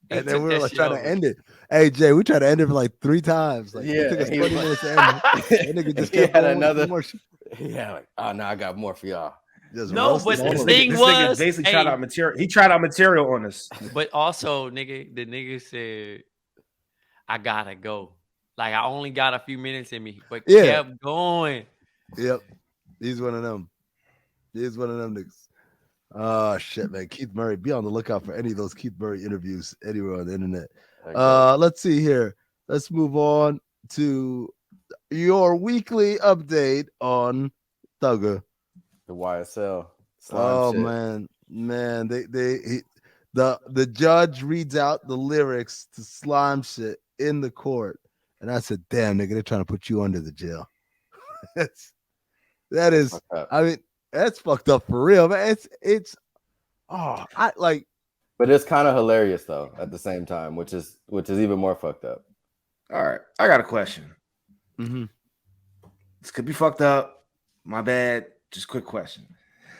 And then we were like trying to end it. Hey Jay, we tried to end it for like 3 times. Like it took us 20 minutes to end it. That nigga just kept oh no, I got more for y'all. No, but the thing was basically tried out material. He tried out material on us. But also, the nigga said, I gotta go. Like I only got a few minutes in me, but kept going. Yep. He's one of them. He's one of them niggas. Oh shit, man. Keith Murray. Be on the lookout for any of those Keith Murray interviews anywhere on the internet. Let's see here. Let's move on to your weekly update on Thugger. The YSL slime Oh shit. man, the judge reads out the lyrics to slime shit in the court, and I said, "Damn, nigga, they're trying to put you under the jail." that is, I mean, that's fucked up for real, man. I like, but it's kind of hilarious though at the same time, which is even more fucked up. All right, I got a question. Mm-hmm. This could be fucked up. My bad. Just quick question.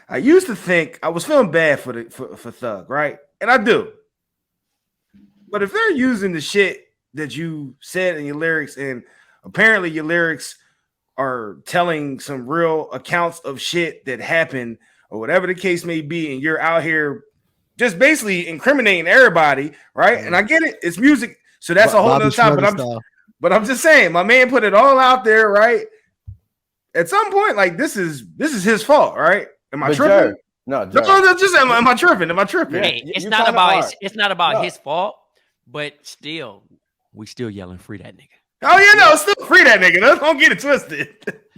I used to think I was feeling bad for Thug, right? And I do. But if they're using the shit that you said in your lyrics, and apparently your lyrics are telling some real accounts of shit that happened, or whatever the case may be, and you're out here just basically incriminating everybody, right? And I get it, it's music, so that's a whole other topic. But I'm just saying, my man put it all out there, right? At some point, like this is his fault, right? Am I tripping? No, just am I tripping? Am I tripping? Hey, it's not about his fault, but still, we still yelling free that nigga. Oh yeah, no, still free that nigga. Don't get it twisted.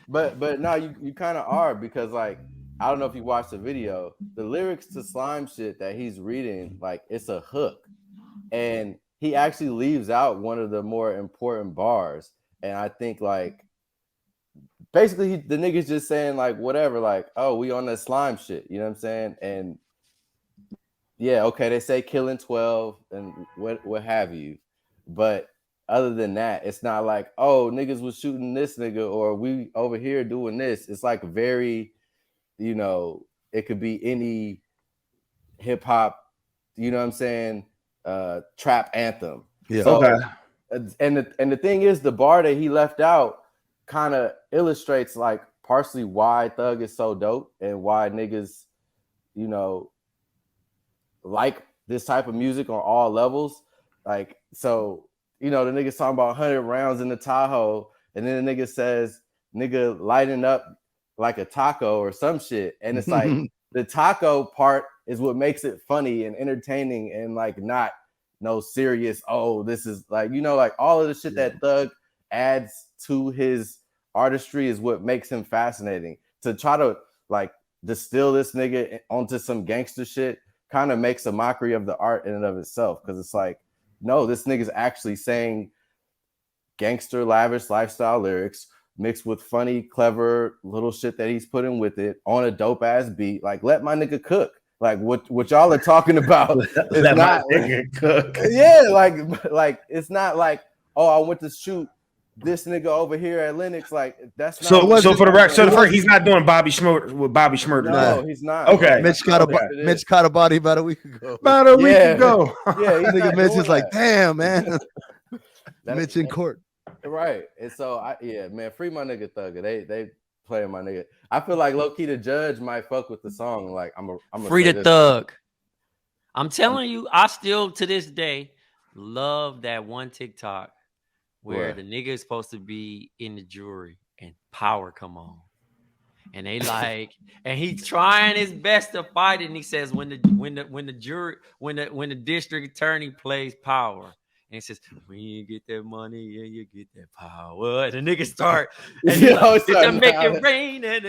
But no, you kind of are, because like I don't know if you watched the video. The lyrics to slime shit that he's reading, like it's a hook, and he actually leaves out one of the more important bars. And I think like basically the nigga's just saying like whatever, like, oh, we on that slime shit, you know what I'm saying? And yeah, okay, they say killing 12 and what have you, but other than that, it's not like, oh, niggas was shooting this nigga or we over here doing this. It's like very, you know, it could be any hip hop, you know what I'm saying, trap anthem. Yeah. So, okay. And the thing is, the bar that he left out kind of illustrates like partially why Thug is so dope and why niggas, you know, like this type of music on all levels. Like, so, you know, the nigga's talking about 100 rounds in the Tahoe, and then the nigga says, nigga lighting up like a taco or some shit. And it's like the taco part is what makes it funny and entertaining and like not no serious, oh, this is like, you know, like all of the shit that Thug adds to his artistry is what makes him fascinating. To try to like distill this nigga onto some gangster shit kind of makes a mockery of the art in and of itself, because it's like, no, this nigga's actually saying gangster lavish lifestyle lyrics mixed with funny, clever little shit that he's putting with it on a dope ass beat. Like, let my nigga cook. Like what y'all are talking about is not cook. Yeah, like it's not like, oh, I went to shoot this nigga over here at Lennox. Like that's not so for the record, he's not doing Bobby Schmurder with Bobby Schmurder. No, he's not. Okay. Mitch caught a body about a week ago. About a week ago. Yeah, nigga Mitch is like, damn, man. Mitch in court. Right. And so man, free my nigga Thugger. They playing my nigga. I feel like low key the judge might fuck with the song. Like I'm free the Thug. I'm telling you, I still to this day love that one TikTok where the nigga is supposed to be in the jury and Power come on. And they like, and he's trying his best to fight it. And he says, when the district attorney plays Power, and he says, when you get that money, you get that power. And the nigga start, and like, to make it rain and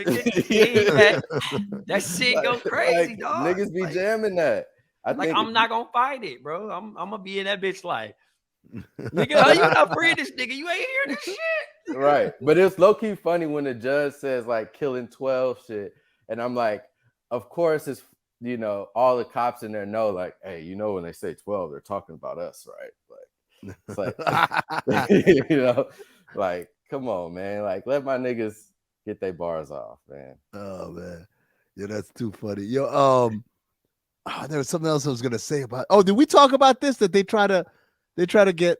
that shit go crazy, like, dog. Niggas be jamming that. I'm not gonna fight it, bro. I'm gonna be in that bitch like, nigga, how you not free this nigga? You ain't hear this shit. Right. But it's low-key funny when the judge says like killing 12 shit. And I'm like, of course it's, you know, all the cops in there know, like, hey, you know, when they say 12, they're talking about us, right? Like, it's like, you know, like, come on, man. Like, let my niggas get their bars off, man. Oh man. Yeah, that's too funny. Yo, there was something else I was gonna say about. Oh, did we talk about this? That they try to get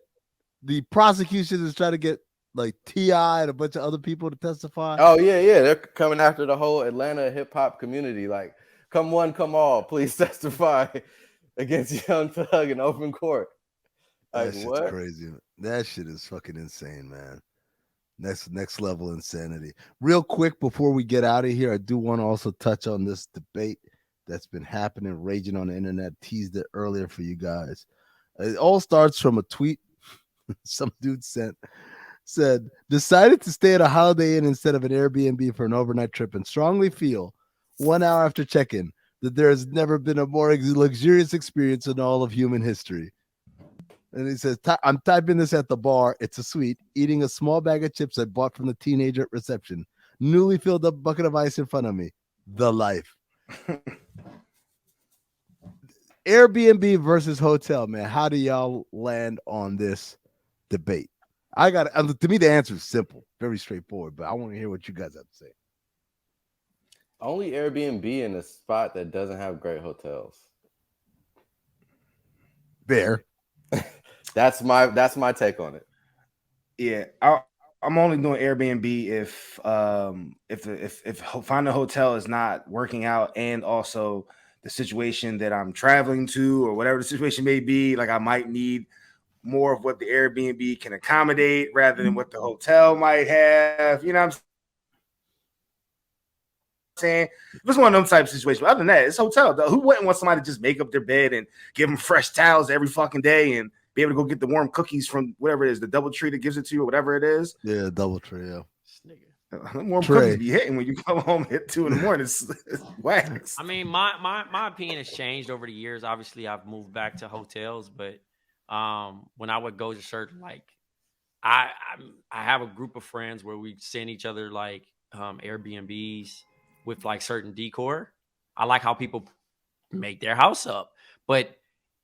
the prosecution is trying to get like T.I. and a bunch of other people to testify. Oh yeah, they're coming after the whole Atlanta hip hop community. Like, come one, come all, please testify against Young Thug in open court. Like, that shit's what? Crazy. That shit is fucking insane, man. Next level insanity. Real quick before we get out of here, I do want to also touch on this debate that's been happening, raging on the internet. Teased it earlier for you guys. It all starts from a tweet some dude said, decided to stay at a Holiday Inn instead of an Airbnb for an overnight trip and strongly feel 1 hour after check-in that there has never been a more luxurious experience in all of human history. And he says, I'm typing this at the bar. It's a suite, eating a small bag of chips I bought from the teenager at reception. Newly filled up bucket of ice in front of me. The life. Airbnb versus hotel, man. How do y'all land on this debate? To me, the answer is simple, very straightforward, but I want to hear what you guys have to say. Only Airbnb in a spot that doesn't have great hotels. Fair. That's my take on it. Yeah, I'm only doing Airbnb if finding a hotel is not working out, and also the situation that I'm traveling to or whatever the situation may be. Like I might need more of what the Airbnb can accommodate rather than what the hotel might have. You know what I'm saying? It's one of them type of situations. Other than that, it's hotel. Who wouldn't want somebody to just make up their bed and give them fresh towels every fucking day and be able to go get the warm cookies from whatever it is, the DoubleTree that gives it to you or whatever it is? Yeah, DoubleTree, yeah. Warm cookies be hitting when you come home at 2 a.m. It's wax. I mean, my opinion has changed over the years. Obviously, I've moved back to hotels, but when I would go to certain, like, I have a group of friends where we send each other like Airbnbs with like certain decor. I like how people make their house up, but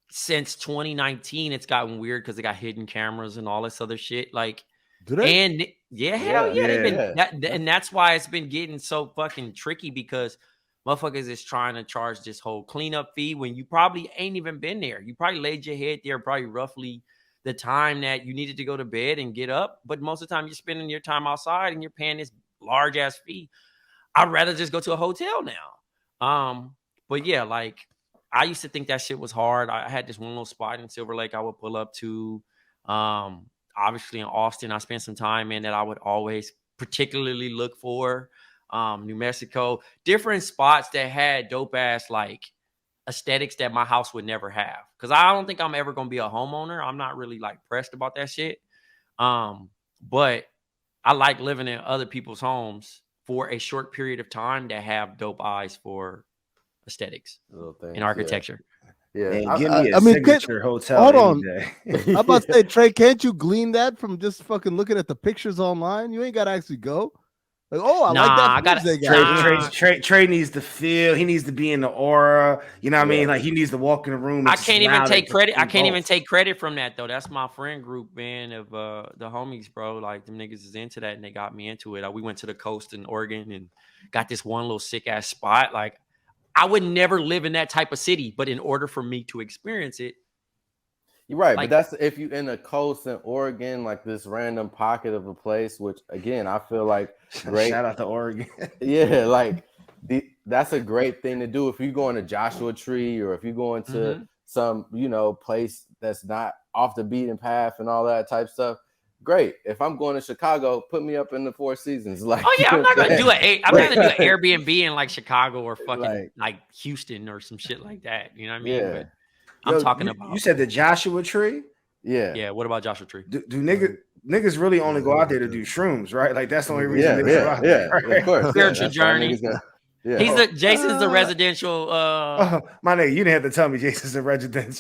since 2019, it's gotten weird because they got hidden cameras and all this other shit. Like, and hell yeah, they've been and that's why it's been getting so fucking tricky because motherfuckers is trying to charge this whole cleanup fee when you probably ain't even been there. You probably laid your head there probably roughly the time that you needed to go to bed and get up. But most of the time you're spending your time outside and you're paying this large ass fee. I'd rather just go to a hotel now. But yeah, like I used to think that shit was hard. I had this one little spot in Silver Lake I would pull up to. Obviously in Austin, I spent some time in that I would always particularly look for. New Mexico, different spots that had dope ass like aesthetics that my house would never have. Cause I don't think I'm ever gonna be a homeowner. I'm not really like pressed about that shit. But I like living in other people's homes for a short period of time that have dope eyes for aesthetics and architecture. Yeah, Man, give me a signature hotel. Hold on. I'm about to say, Trey, can't you glean that from just fucking looking at the pictures online? You ain't got to actually go. Like, I like that. Trey needs to feel. He needs to be in the aura. You know what I mean? Like he needs to walk in the room. I can't even take credit. I can't even take credit from that though. That's my friend group, man, of the homies, bro. Like them niggas is into that, and they got me into it. We went to the coast in Oregon and got this one little sick ass spot. Like I would never live in that type of city, but in order for me to experience it. You're right, like, but that's if you in the coast in Oregon, like this random pocket of a place, which again I feel like great. Shout out to Oregon. Yeah, like that's a great thing to do if you go into Joshua Tree or if you go into some place that's not off the beaten path and all that type stuff. Great. If I'm going to Chicago, put me up in the Four Seasons. Like, oh yeah, I'm not gonna do I'm not gonna do an Airbnb in like Chicago or fucking like Houston or some shit like that. You know what I mean? Yeah. But I'm talking about. You said the Joshua Tree? Yeah. Yeah. What about Joshua Tree? Do niggas really only go out there to do shrooms, right? Like that's the only reason niggas go out there. Right? Of course. Spiritual journey. Yeah. Jason's the residential. My nigga, you didn't have to tell me Jason's a residential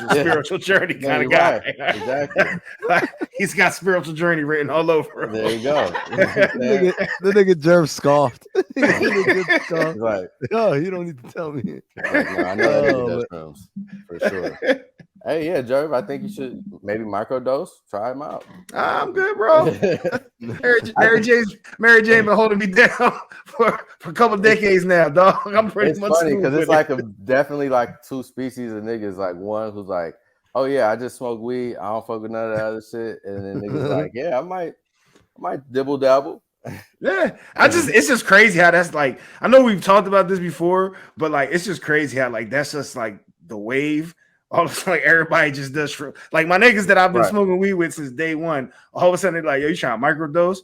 spiritual journey kind of guy. Right. Exactly. He's got spiritual journey written all over him. There you go. The nigga Jerv scoffed. Right. No, you don't need to tell me. Like, no, I know that he does films for sure. Hey, yeah, Jerv, I think you should maybe microdose. Try them out. I'm good, bro. Mary Jane been holding me down for a couple of decades now, dog. I'm pretty much funny because it's like definitely like two species of niggas. Like one who's like, oh yeah, I just smoke weed. I don't fuck with none of that other shit. And then niggas like, yeah, I might dibble dabble. Yeah, it's just crazy how that's like. I know we've talked about this before, but like it's just crazy how like that's just like the wave. All of a sudden, like, everybody just does like my niggas that I've been smoking weed with since day one. All of a sudden, they're like, "Yo, you trying to microdose?"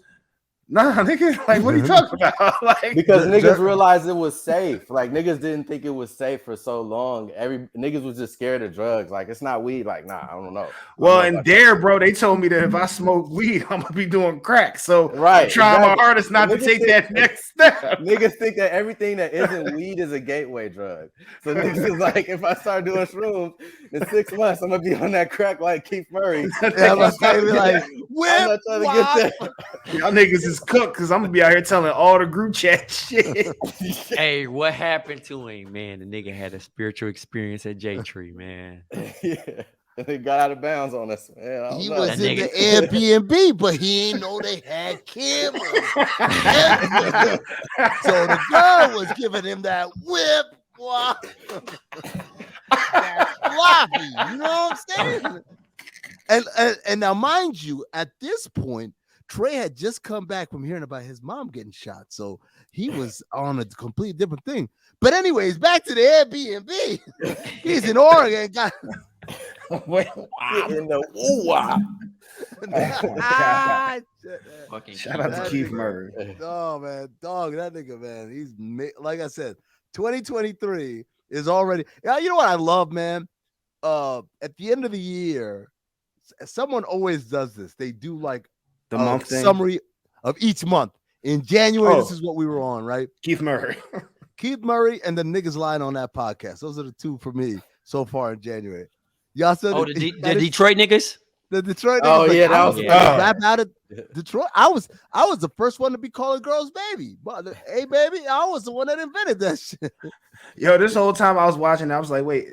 Nah, nigga, like, what are you talking about? Like, Because niggas realized it was safe. Like niggas didn't think it was safe for so long. Every niggas was just scared of drugs. Like it's not weed. Like nah, I don't know. well, and there, bro, they told me that if I smoke weed, I'm gonna be doing crack. So Right, I'm trying my hardest not to take that next step. Niggas think that everything that isn't weed is a gateway drug. So niggas is like, if I start doing shrooms in 6 months, I'm gonna be on that crack like Keith Murray. Yeah, I'm trying to be like, whip, y'all niggas is cooked because I'm gonna be out here telling all the group chat shit. Hey, what happened to him, man? The nigga had a spiritual experience at J Tree, man. Yeah. He got out of bounds on us, man. He was in the Airbnb, but he ain't know they had cameras. So the girl was giving him that whip. That floppy, you know what I'm saying? And now, mind you, at this point, Trey had just come back from hearing about his mom getting shot, so he was on a completely different thing. But anyways, back to the Airbnb. He's in Oregon. Got Wait, in the ooh-wah. Shout out to Keith Murray. Oh man, dog, that nigga, man. He's like I said, 2023 is already. Yeah, you know what I love, man. At the end of the year, someone always does this. They do like the month summary of each month. In January, this is what we were on, right? Keith Murray. Keith Murray and the niggas lying on that podcast. Those are the two for me so far in January. Y'all said the Detroit niggas? The Detroit niggas. Oh, yeah, that was rap out of Detroit. I was the first one to be calling girls baby. But hey, baby, I was the one that invented that shit. Yo, this whole time I was watching, I was like, wait,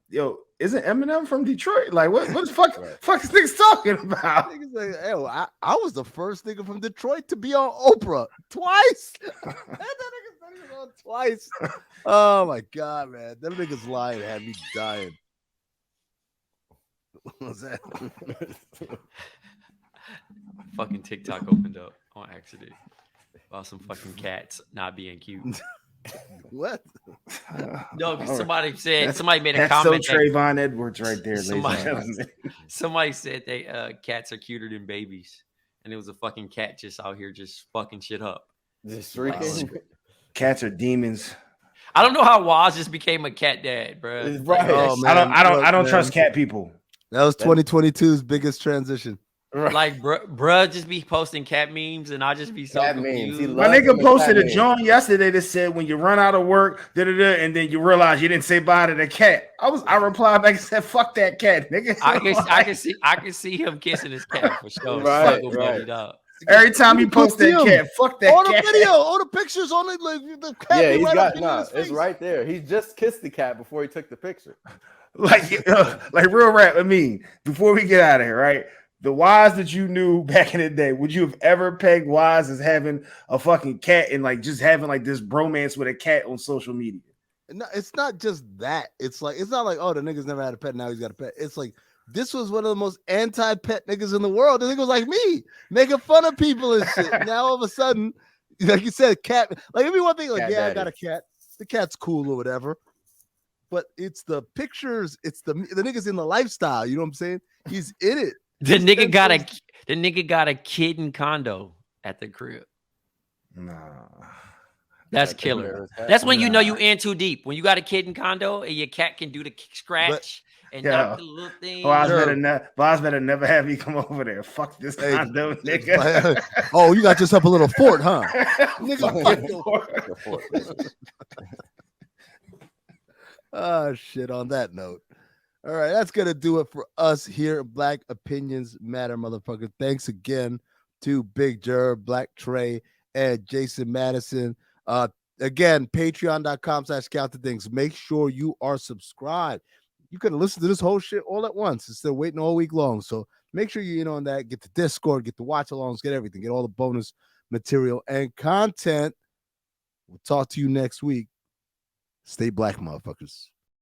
yo, isn't Eminem from Detroit? Like, what the fuck is niggas talking about? Niggas like, hey, I was the first nigga from Detroit to be on Oprah twice. That nigga's not even on twice. Oh my god, man. Them niggas lying had me dying. What was that? Fucking TikTok opened up on accident about some fucking cats not being cute. What? No, somebody made a that's comment. So Trayvon Edwards right there, Somebody said they cats are cuter than babies, and it was a fucking cat just out here just fucking shit up. Just shrieking. Cats are demons. I don't know how Waz just became a cat dad, bro. Right. Oh, man. I don't trust cat people. That was 2022's biggest transition. Like, bruh just be posting cat memes, and I just be so confused. My nigga posted a joint yesterday that said, when you run out of work, and then you realize you didn't say bye to the cat. I replied back and said, fuck that cat, nigga. I can see him kissing his cat for sure. Right. Every time he posts that cat, fuck that cat. All the video, all the pictures on it, like the cat. Yeah, he's got it's right there. He just kissed the cat before he took the picture. Like real rap. I mean, before we get out of here, right? The Waz that you knew back in the day, would you have ever pegged Waz as having a fucking cat and like just having like this bromance with a cat on social media? No, it's not just that. It's not like, oh, the nigga's never had a pet, now he's got a pet. It's like, this was one of the most anti-pet niggas in the world. The nigga was like me, making fun of people and shit. Now all of a sudden, like you said, cat. Like it'd be one thing, like cat daddy. I got a cat. The cat's cool or whatever. But it's the pictures. It's the nigga's in the lifestyle. You know what I'm saying? He's in it. The nigga got a kitten condo at the crib. Nah. That's killer. That's when you know you in too deep. When you got a kitten condo and your cat can do the scratch and knock the little thing. Boz better never have you come over there. Fuck this condo, nigga. Oh, you got yourself a little fort, huh? Nigga, oh shit. On that note. All right, that's gonna do it for us here. Black Opinions Matter, motherfucker. Thanks again to Big Jer, Black Trey, and Jason Madison. Again, patreon.com/countthethings. Make sure you are subscribed. You can listen to this whole shit all at once instead of waiting all week long. So make sure you're in on that. Get the Discord, get the watch alongs, get everything, get all the bonus material and content. We'll talk to you next week. Stay black, motherfuckers.